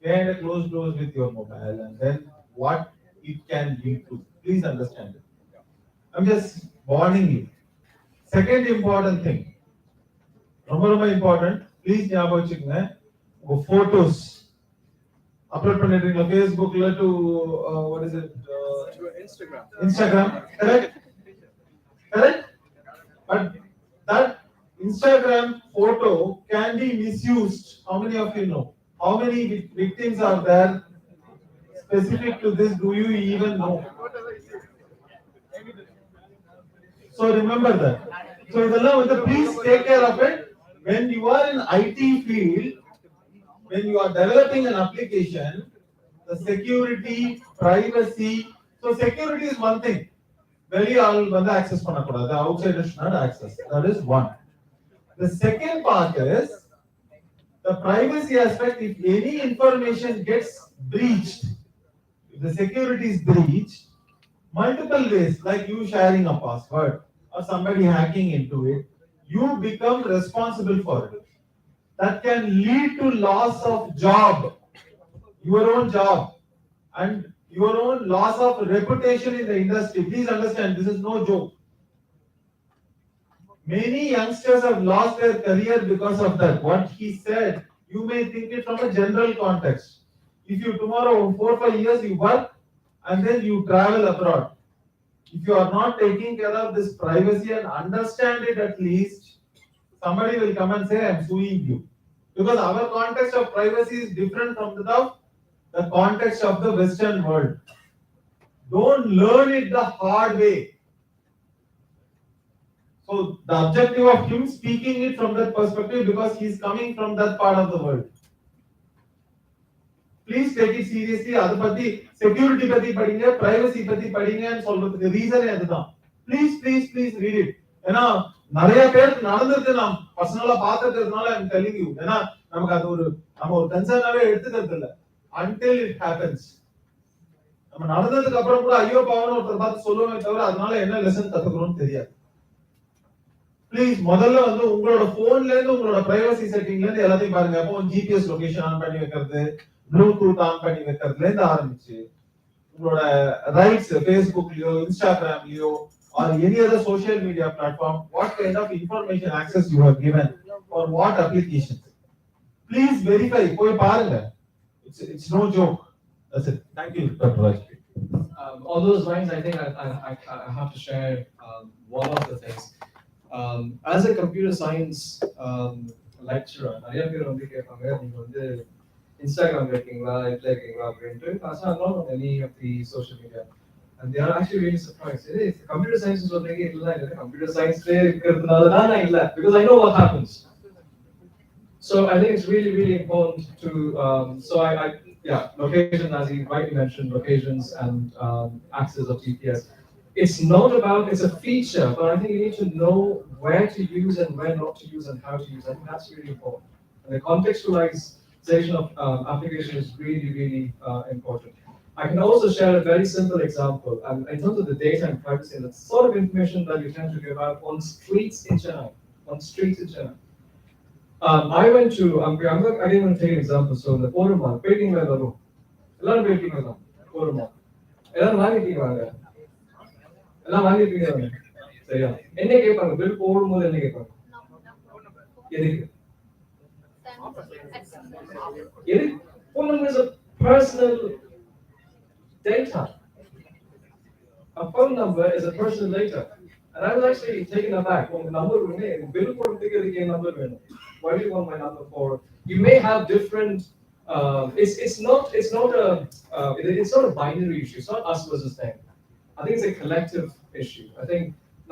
K: behind a closed doors with your mobile, and then what it can lead to. Please understand it. I'm just warning you. Second important thing, ரொம்ப important, please ஞாபகம் வச்சுக்கங்க, உங்க photos upload பண்ணிடுறீங்களா Facebookல to what is it, Instagram, correct? But that Instagram photo can be misused. How many of you know? How many victims are there specific to this? Do you even know? So remember that. So please take care of it. When you are in IT field, when you are developing an application, the security, privacy. So security is one thing. வெளிய ஆள் வந்து access பண்ணக்கூடாது. Outsiders should not access. That is one. The second part is the privacy aspect. If any information gets breached, if the security is breached, multiple ways, like you sharing a password or somebody hacking into it, you become responsible for it. That can lead to loss of job, your own job, and your own loss of reputation in the industry. Please understand, this is no joke. Many youngsters have lost their career because of that. What he said, you may think it from a general context. If you tomorrow 4 or 5 years you work and then you travel abroad, if you are not taking care of this privacy and understand it, at least somebody will come and say, I'm suing you. Because our context of privacy is different from the context of the Western world. Don't learn it the hard way. So the objective of him speaking it from that perspective, because he is coming from that part of the world. Please take it seriously. அது பத்தி security பத்தி படிங்க, privacy பத்தி படிங்கன்னு சொல்றதுக்கு ரீசனே அதுதான். Please read it. ஏன்னா நிறைய பேருக்கு நடந்திருக்கு, நான் பர்சனலா பார்த்துக்கிறதுனால I'm telling you. ஏன்னா நமக்கு அது நம்ம ஒரு கன்சர்னாவே எடுத்துக்கிறது இல்ல until it happens. நம்ம நடந்ததுக்கு அப்புறம் கூட ஐயோ பாவம்னு ஒருத்தர் பார்த்து சொல்லுவேன் தவிர அதனால என்ன லெசன் கத்துக்கணும்னு தெரியாது. ப்ளீஸ் முதல்ல உங்களோட போன்ல இருந்து உங்களோட பிரைவசி செட்டிங்ல இருந்து எல்லாத்தையும் பாருங்க. அப்போ ஜிபிஎஸ் லொகேஷன் ஆன் பண்ணி வைக்கிறது, ப்ளூடூத் ஆன் பண்ணி வைக்கிறதுல இருந்து ஆரம்பிச்சு உங்களோட rights ஃபேஸ்புக்லயோ இன்ஸ்டாகிராம்லயோ or any other social media platform, what kind of information access you have given for what applications. Please verify. போய் பாருங்க. It's no joke. That's it. Thank you, Dr. Raj.
H: On those lines, I think I have to share one of the things. As a computer science lecturer, நிறைய பேர் கேட்பாங்க, நீங்க Instagram இருக்கீங்களா, இதுல இருக்கீங்களா அப்படின்ட்டு. I'm not on any of the social media. And they are actually really surprised. Hey, computer science is what computer science because I know what happens. So I think it's really important to location, as he rightly mentioned, locations and access of GPS. It's not about, it's a feature, but I think you need to know where to use and where not to use and how to use. I think that's really important. And the contextualization of application is really important. I can also share a very simple example. In terms of the data and privacy, the sort of information that you tend to give out on streets in Chennai. I went to, I didn't want to take an example. So in the Porumal, painting weather, a lot of painting weather. போடுமா எல்லாரும் வாங்கிட்டீங்க எல்லாம் வாங்கிட்டீங்க சரியா என்ன கேட்பாங்க bill போடும்போது என்ன கேட்பாங்க எதுக்கு எதுக்கு phone number is a personal data. A phone number is a personal data. And I was actually taken aback when the number was made. Bill for the number. Why do you want my number for? You may have different. It's not it's not a binary issue. It's not us versus them. I think it's a collective issue. I think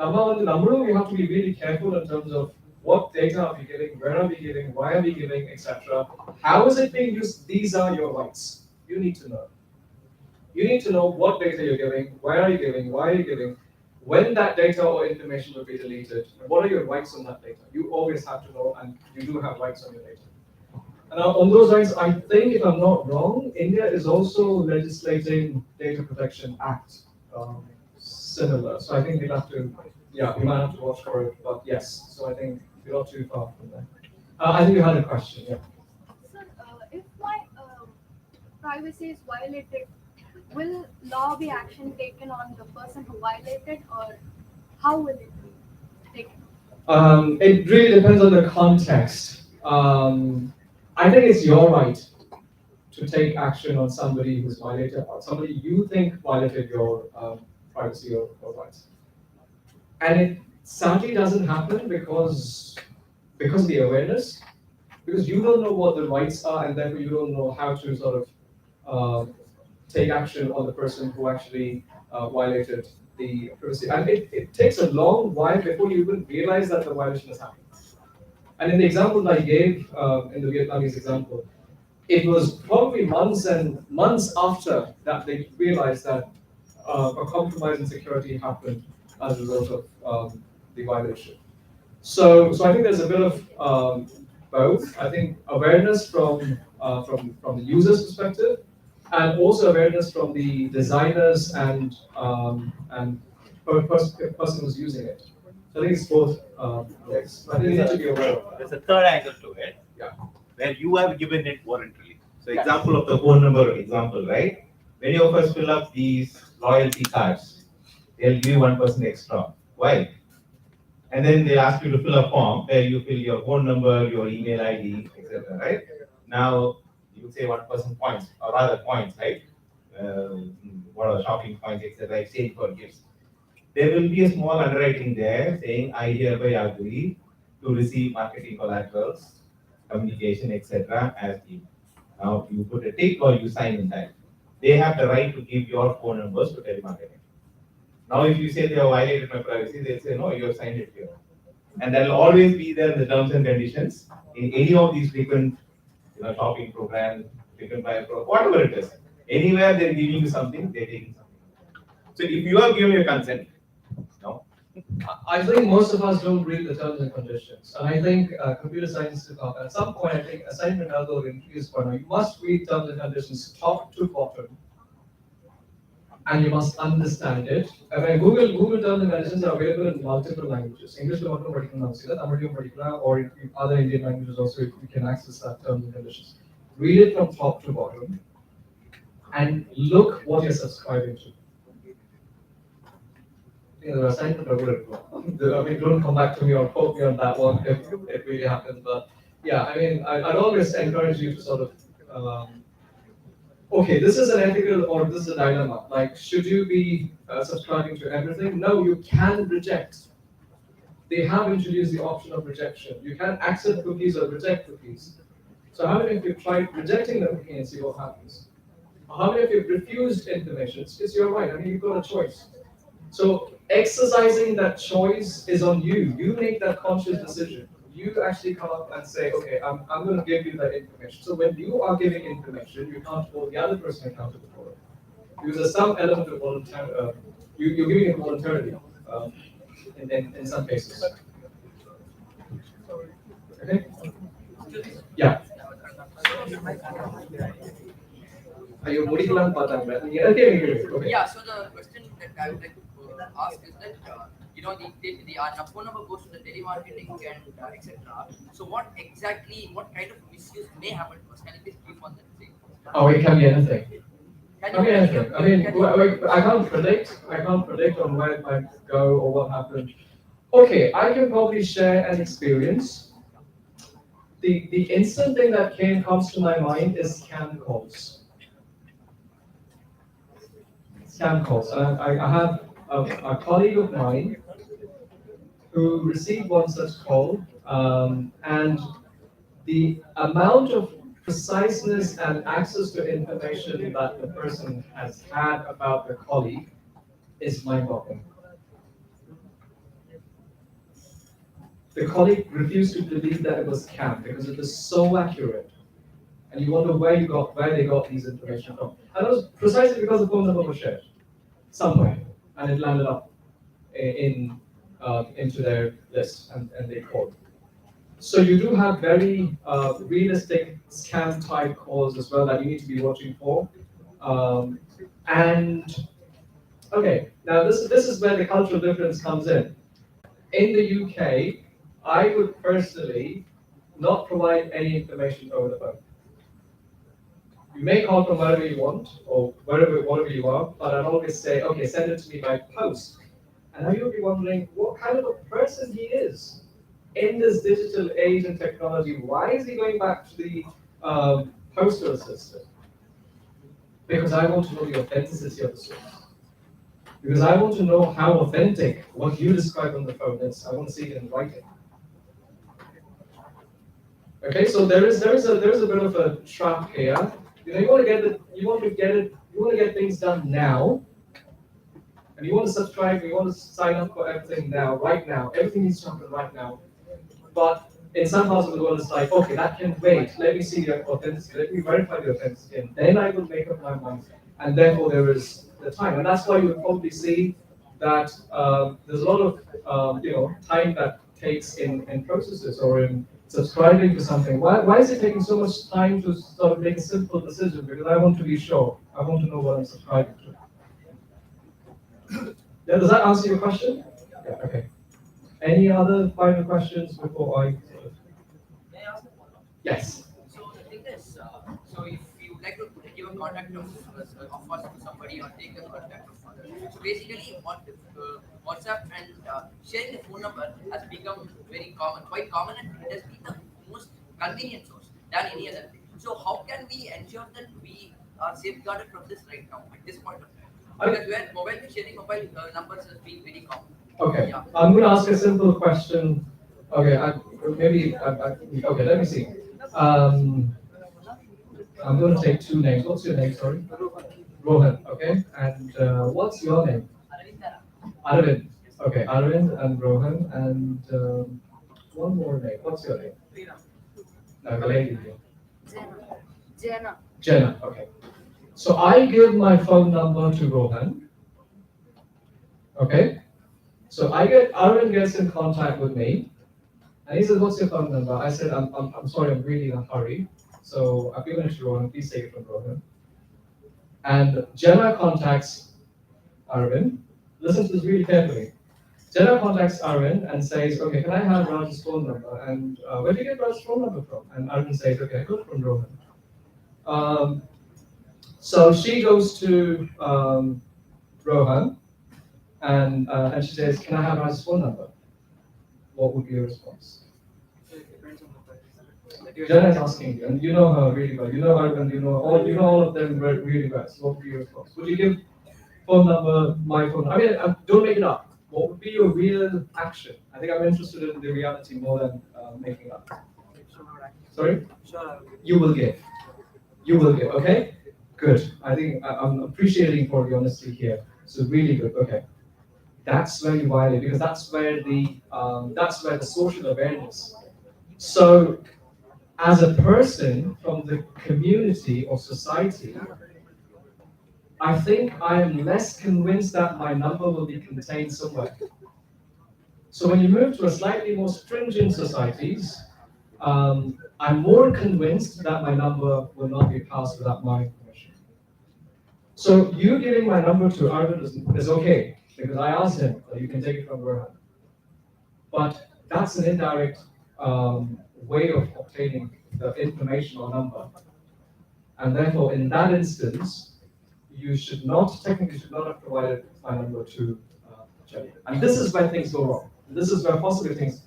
H: number one, we have to be really careful in terms of what data are we giving, where are we giving, why are we giving, etc. How is it being used? These are your rights. You need to know. You need to know what data you're giving, where are you giving, why are you giving, when that data or information will be deleted, and what are your rights on that data. You always have to know, and you do have rights on your data. And on those lines, I think, if I'm not wrong, India is also legislating Data Protection Act, similar. So I think we'll have to, we might have to watch for it, but yes. So I think we're not too far from that. I think you had a question, yeah.
M: Sir, if my privacy is violated, will law be action taken on the person who violated, or how will it be taken?
H: It really depends on the context. I think it's your right to take action on somebody who's violated, or somebody you think violated your privacy or rights. And it sadly doesn't happen because of the awareness, because you don't know what the rights are, and therefore you don't know how to sort of take action on the person who actually violated the privacy. And it takes a long while before you even realize that the violation has happened. And in the example that I gave, in the Vietnamese example, it was probably months and months after that they realized that a compromise in security happened as a result of the violation. So I think there's a bit of both. I think awareness from the user's perspective, and also awareness from the designers and person who's using it. So I think it's both ways. I think you need to be aware of that.
E: There's a third angle to it.
H: Yeah.
E: Where you have given it voluntarily. So
H: Yeah.
E: example of the phone number example, right? Many of us fill up these loyalty cards. They'll give 1% extra. Why? And then they ask you to fill a form where you fill your phone number, your email ID, etc. Right? Now you say 1% points, or rather points, right? What are shopping points, etc. Exchange for gifts. There will be a small underwriting there saying, I hereby agree to receive marketing collaterals, communication, etc. as email. Now you put a tick or you sign in that. They have the right to give your phone numbers to telemarketing. Now if you say they have violated my privacy, they'll say, no, you have signed it here. And that will always be there in the terms and conditions in any of these frequent shopping programs, frequent buyer program, whatever it is. Anywhere they're giving you something, they're taking something. So if you have given your consent, no.
H: I think most of us don't read the terms and conditions. And I think computer science, at some point, I think assignment algo will increase for now. You must read terms and conditions top to bottom. And you must understand it. I mean, Google terms and conditions are available in multiple languages. English, Tamil, or in other Indian languages also, you can access that terms and conditions. Read it from top to bottom and look what you're subscribing to. The assignment I mean, don't come back to me or quote me on that one if it really happens. But yeah, I mean, I'd always encourage you to sort of, okay, this is an ethical or this is a dilemma. Like, should you be subscribing to everything? No, you can reject. They have introduced the option of rejection. You can accept cookies or reject cookies. So how many of you tried rejecting the cookie and see what happens? How many of you refused information? It's your right. I mean, you've got a choice. So exercising that choice is on you. You make that conscious decision. You actually come up and say, okay, I'm going to give you that information. So when you are giving information, you can't hold the other person accountable for it. Because there's some element of voluntarily, you're giving it voluntarily in some cases. Okay? Yeah. Are you முடிக்கலாம் பார்த்தாங்க நீங்க okay.
N: Yeah, so the question that I would like to ask is that our phone number goes to the telemarketing and etc. So what kind of misuse may happen to us? Can you please brief on that?
H: Oh, it can be anything.
N: Can you
H: Okay,
N: can
H: okay.
N: you-
H: I mean,
N: can you-
H: I can't predict. I can't predict on where it might go or what happened. Okay, I can probably share an experience. The instant thing that comes to my mind is scam calls. Scam calls. I have a colleague of mine who received one such call, and the amount of preciseness and access to information that the person has had about the colleague is mind-boggling. The colleague refused to believe that it was scam because it was so accurate. And you wonder where they got these information from. And it was precisely because the phone number was shared somewhere, and it landed up into their list, and they called. So you do have very realistic scam type calls as well that you need to be watching for. And okay, now this is where the cultural difference comes in. In the UK, I would personally not provide any information over the phone. You may call from wherever you want or wherever you are, but I'd always say, okay, send it to me by post. And now you'll be wondering what kind of a person he is in this digital age and technology. Why is he going back to the postal system? Because I want to know the authenticity of the source. Because I want to know how authentic what you describe on the phone is. I want to see it in writing. Okay, so there is a bit of a trap here. You want to get things done now, and you want to subscribe, you want to sign up for everything now, right now. Everything needs to happen right now. But in some parts of the world, it's like, okay, that can wait. Let me see the authenticity. Let me verify the authenticity, and then I will make up my mind. And therefore, there is the time, and that's why you will probably see that there's a lot of time that takes in processes or in subscribing to something. Why is it taking so much time to sort of make a simple decision? Because I want to be sure. I want to know what I'm subscribing to. Yeah, does that answer your question? Yeah, okay. Any other final questions before I?
N: May I ask a follow-up?
H: Yes.
N: So the thing is, so if you would like to give a contact of us to somebody or take the contact of others, so basically WhatsApp and sharing the phone number has become very common, quite common, and it has been the most convenient source than any other thing. So how can we ensure that we are safeguarded from this right now at this point of time? Because where sharing mobile numbers has been very common.
H: Okay,
N: Yeah.
H: I'm going to ask a simple question. Okay, okay, let me see. I'm going to take two names. What's your name, sorry? Rohan, okay. And what's your name? Arvind. Okay, Arvind and Rohan, and one more name. What's your name? No, the lady here.
M: Jenna.
H: Jenna, okay. So I give my phone number to Rohan. Okay. So Arvind gets in contact with me, and he says, "What's your phone number?" I said, I'm sorry, I'm really in a hurry. So I've given it to Rohan. Please take it from Rohan. And Jenna contacts Arvind. Listen to this really carefully. Jenna contacts Arvind and says, "Okay, can I have Raj's phone number?" And where do you get Raj's phone number from? And Arvind says, "Okay, I got it from Rohan." So she goes to Rohan. And she says, "Can I have Raj's phone number?" What would be your response? Jenna is asking you, and you know her really well. You know her, and you know all of them really well. So what would be your response? Would you give phone number, my phone? I mean, don't make it up. What would be your real action? I think I'm interested in the reality more than making up. Sorry? You will give. You will give. Okay. Good. I think I'm appreciating for the honesty here. So really good. Okay. That's where you violate, because that's where the social awareness. So, as a person from the community or society, I think I am less convinced that my number will be contained somewhere. So when you move to a slightly more stringent societies, I'm more convinced that my number will not be passed without my permission. So you giving my number to Arvind is okay, because I asked him, you can take it from Rohan. But that's an indirect way of obtaining the information or number. And therefore, in that instance, you should not, technically should not have provided my number to Jenny. And this is where things go wrong. This is where possibly things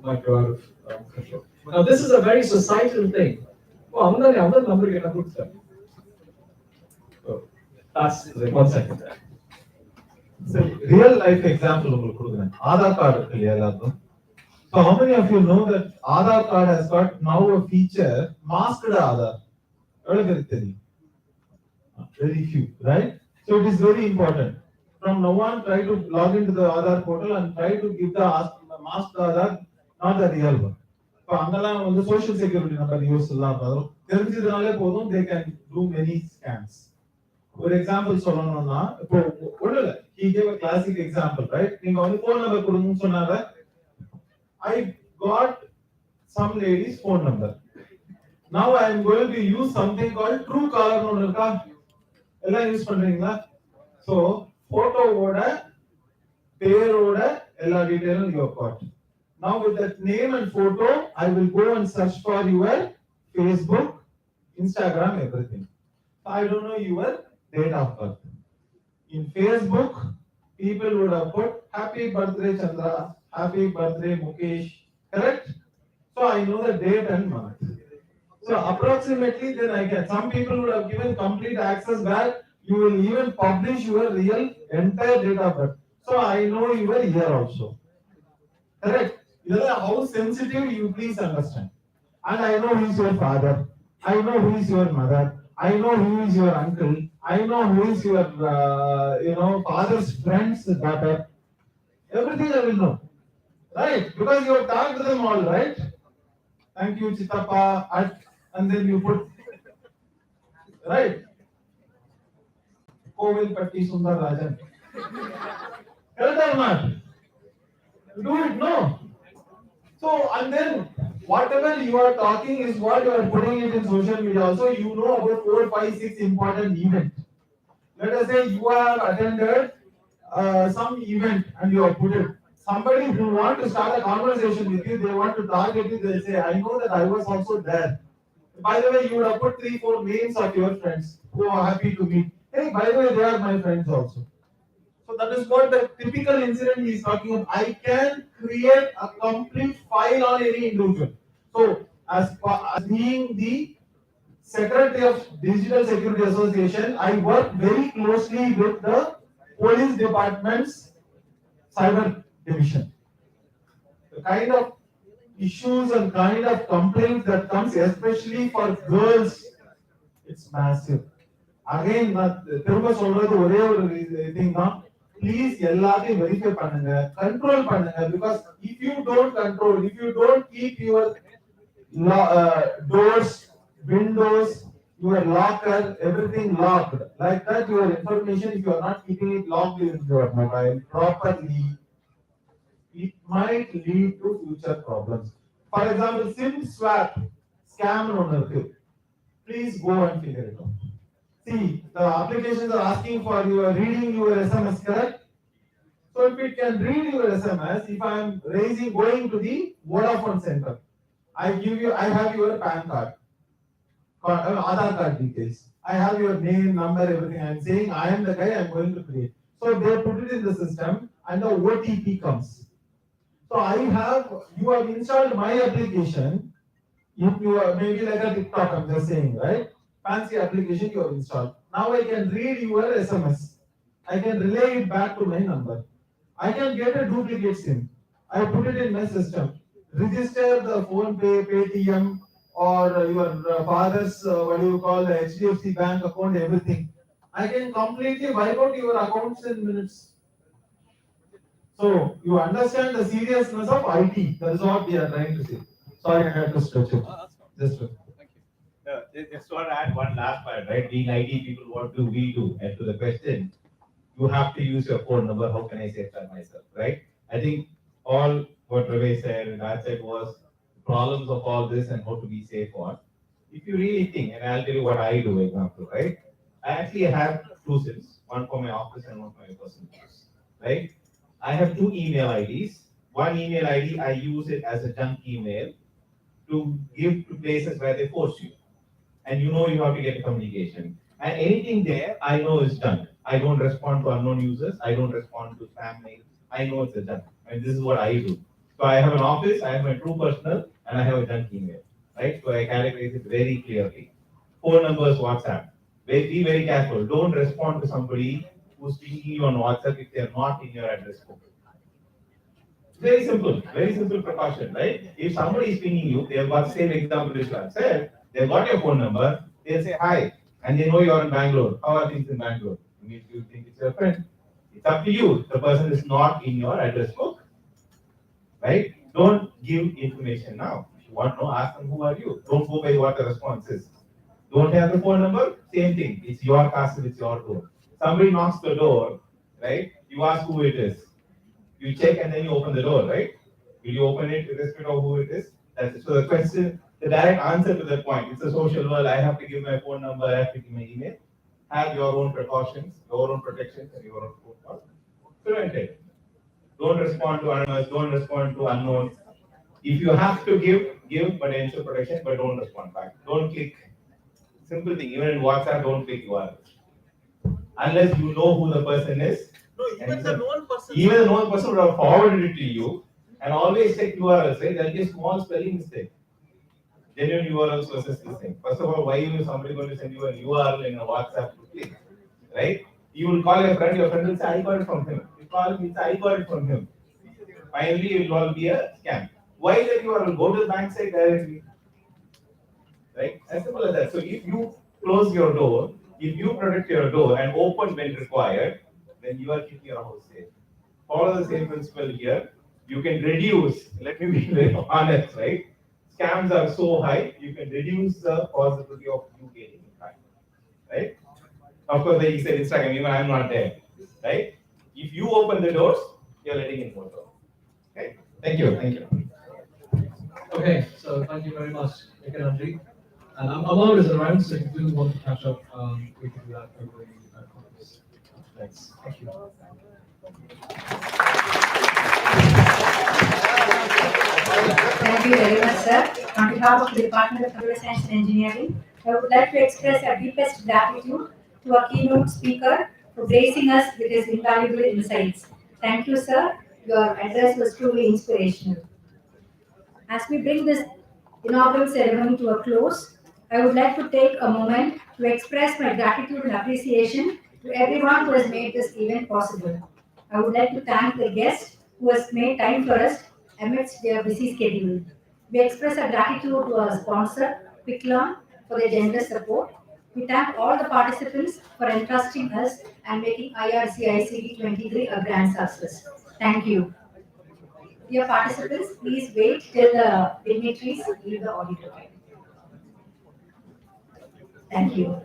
H: might go out of control. Now, this is a very societal thing. Well, I'm not number get a good step. So that's the 1 second there.
K: So real life example உங்களுக்கு கொடுக்குறேன். Aadhaar card இருக்கு இல்லையா எல்லாருக்கும்? So how many of you know that Aadhaar card has got now a feature masked Aadhaar? எவ்வளவு பேருக்கு தெரியும்? Very few, right? So it is very important. From now on, try to log into the Aadhaar portal and try to give the masked Aadhaar, not the real one. இப்போ அங்கெல்லாம் வந்து social security number use எல்லாம் தெரிஞ்சதுனாலே போதும், they can do many scams. ஒரு example சொல்லணும்னா இப்போ ஒண்ணு இல்ல, he gave a classic example, right? நீங்க வந்து phone number கொடுங்கன்னு சொன்னாங்க. I got some lady's phone number. Now I am going to use something called true caller னு ஒன்னு இருக்கா? எல்லாம் யூஸ் பண்றீங்களா? So போட்டோவோட பேரோட எல்லா டீடைலும் you have got. Now with that name and photo, I will go and search for your Facebook, Instagram, everything. So I don't know your date of birth. In Facebook, people would have put happy birthday Chandra, happy birthday Mukesh, correct? So I know the date and month. So approximately then I can, some people would have given complete access where you will even publish your real entire date of birth. So I know your year also, correct? How sensitive you please understand. And I know who is your father, I know who is your mother, I know who is your uncle, I know who is your father's friend's daughter. Everything I will know, right? Because you have talked to them all, right? Thank you, Chitappa, and then you put, right? Kovil Patti Sundar Rajan. Correct or not? Do it, no? So, and then whatever you are talking is what you are putting it in social media. Also, you know about 4, 5, 6 important events. Let us say you have attended some event and you have put it. Somebody who want to start a conversation with you, they want to target you, they say, I know that I was also there. By the way, you would have put 3, 4 names of your friends who are happy to meet. Hey, by the way, they are my friends also. So that is what the typical incident he is talking about. I can create a complete file on any individual. So as being the Secretary of Digital Security Association, I work very closely with the police department's cyber division. The kind of issues and kind of complaints that comes, especially for girls, it's massive. Again, திரும்ப சொல்றது ஒரே ஒரு thing தான், please எல்லாத்தையும் verify பண்ணுங்க, control பண்ணுங்க. Because if you don't control, if you don't keep your doors, windows, your locker, everything locked, like that your information, if you are not keeping it locked in your mobile properly, it might lead to future problems. For example, SIM swap scam ஒன்னு இருக்கு. Please go and figure it out. See, the applications are asking for your reading your SMS, correct? So if it can read your SMS, if I am going to the Vodafone center, I have your PAN card, Aadhaar card details. I have your name, number, everything. I am saying I am the guy I am going to create. So they put it in the system and the OTP comes. So you have installed my application. If you are maybe like a TikTok, I'm just saying, right? Fancy application you have installed. Now I can read your SMS. I can relay it back to my number. I can get a duplicate SIM. I put it in my system. Register the PhonePe, Paytm, or your father's what do you call the HDFC bank account, everything. I can completely wipe out your accounts in minutes. So you understand the seriousness of IT. That is what we are trying to say. Sorry, I had to stretch it. Just
E: Just want to add one last part, right? Being IT people, what do we do? And to the question, you have to use your phone number. How can I safeguard myself, right? I think all what Ravi said and I said was problems of all this and how to be safe on. If you really think, and I'll tell you what I do, example, right? I actually have 2 SIMs, one for my office and one for my personal use, right? I have 2 email IDs. One email ID, I use it as a junk email to give to places where they force you. And you know you have to get communication.
K: And anything there, I know is done. I don't respond to unknown users. I don't respond to spam mails. I know it's done. And this is what I do. So I have an office, I have my true personal, and I have a junk email. Right? So I categorize it very clearly. Phone numbers, WhatsApp. Be very careful. Don't respond to somebody who's pinging you on WhatsApp if they're not in your address book. Very simple precaution, right? If somebody is pinging you, they've got same example which I said, they've got your phone number, they'll say hi, and they know you're in Bangalore. How are things in Bangalore? I mean, you think it's your friend. It's up to you. The person is not in your address book, right? Don't give information now. If you want to know, ask them who are you. Don't go by what the response is. Don't have the phone number, same thing. It's your castle, it's your door. Somebody knocks the door, right? You ask who it is. You check and then you open the door, right? Will you open it irrespective of who it is? That's it. So the question, the direct answer to that point, it's a social world. I have to give my phone number, I have to give my email. Have your own precautions, your own protections, and your own protocol. Prevent it. Don't respond to anonymous, don't respond to unknowns. If you have to give potential protection, but don't respond back. Don't click. Simple thing, even in WhatsApp, don't click URL. Unless you know who the person is.
F: No, even the known person.
K: Even the known person would have forwarded it to you. And always check URLs, right? There'll be a small spelling mistake. Genuine URLs versus this thing. First of all, why is somebody going to send you a URL in a WhatsApp to click? Right? You will call your friend will say, I got it from him. You call me, I got it from him. Finally, it will all be a scam. Why that URL? Go to the bank site directly. Right? As simple as that. So if you close your door, if you protect your door and open when required, then you are keeping your house safe. Follow the same principle here. You can reduce, let me be very honest, right? Scams are so high, you can reduce the possibility of you getting impact, right? Of course, like you said, Instagram, even I'm not there, right? If you open the doors, you're letting in more doors. Okay? Thank you.
H: Okay, so thank you very much, Academicians. And Amar is around, so if you do want to catch up, we can do that over the conference. Thanks. Thank you.
B: Thank you very much, sir. On behalf of the Department of Computer Science and Engineering, I would like to express our deepest gratitude to our keynote speaker for gracing us with his invaluable insights. Thank you, sir. Your address was truly inspirational. As we bring this inaugural ceremony to a close, I would like to take a moment to express my gratitude and appreciation to everyone who has made this event possible. I would like to thank the guests who has made time for us amidst their busy schedule. We express our gratitude to our sponsor, QuickLearn, for their generous support. We thank all the participants for entrusting us and making IRCICD 23 a grand success. Thank you. Dear participants, please wait till the dignitaries leave the auditorium. Thank you.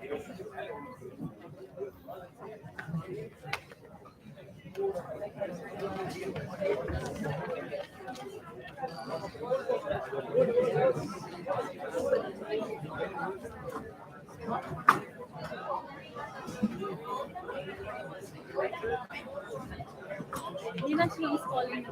M: Nina, she is calling.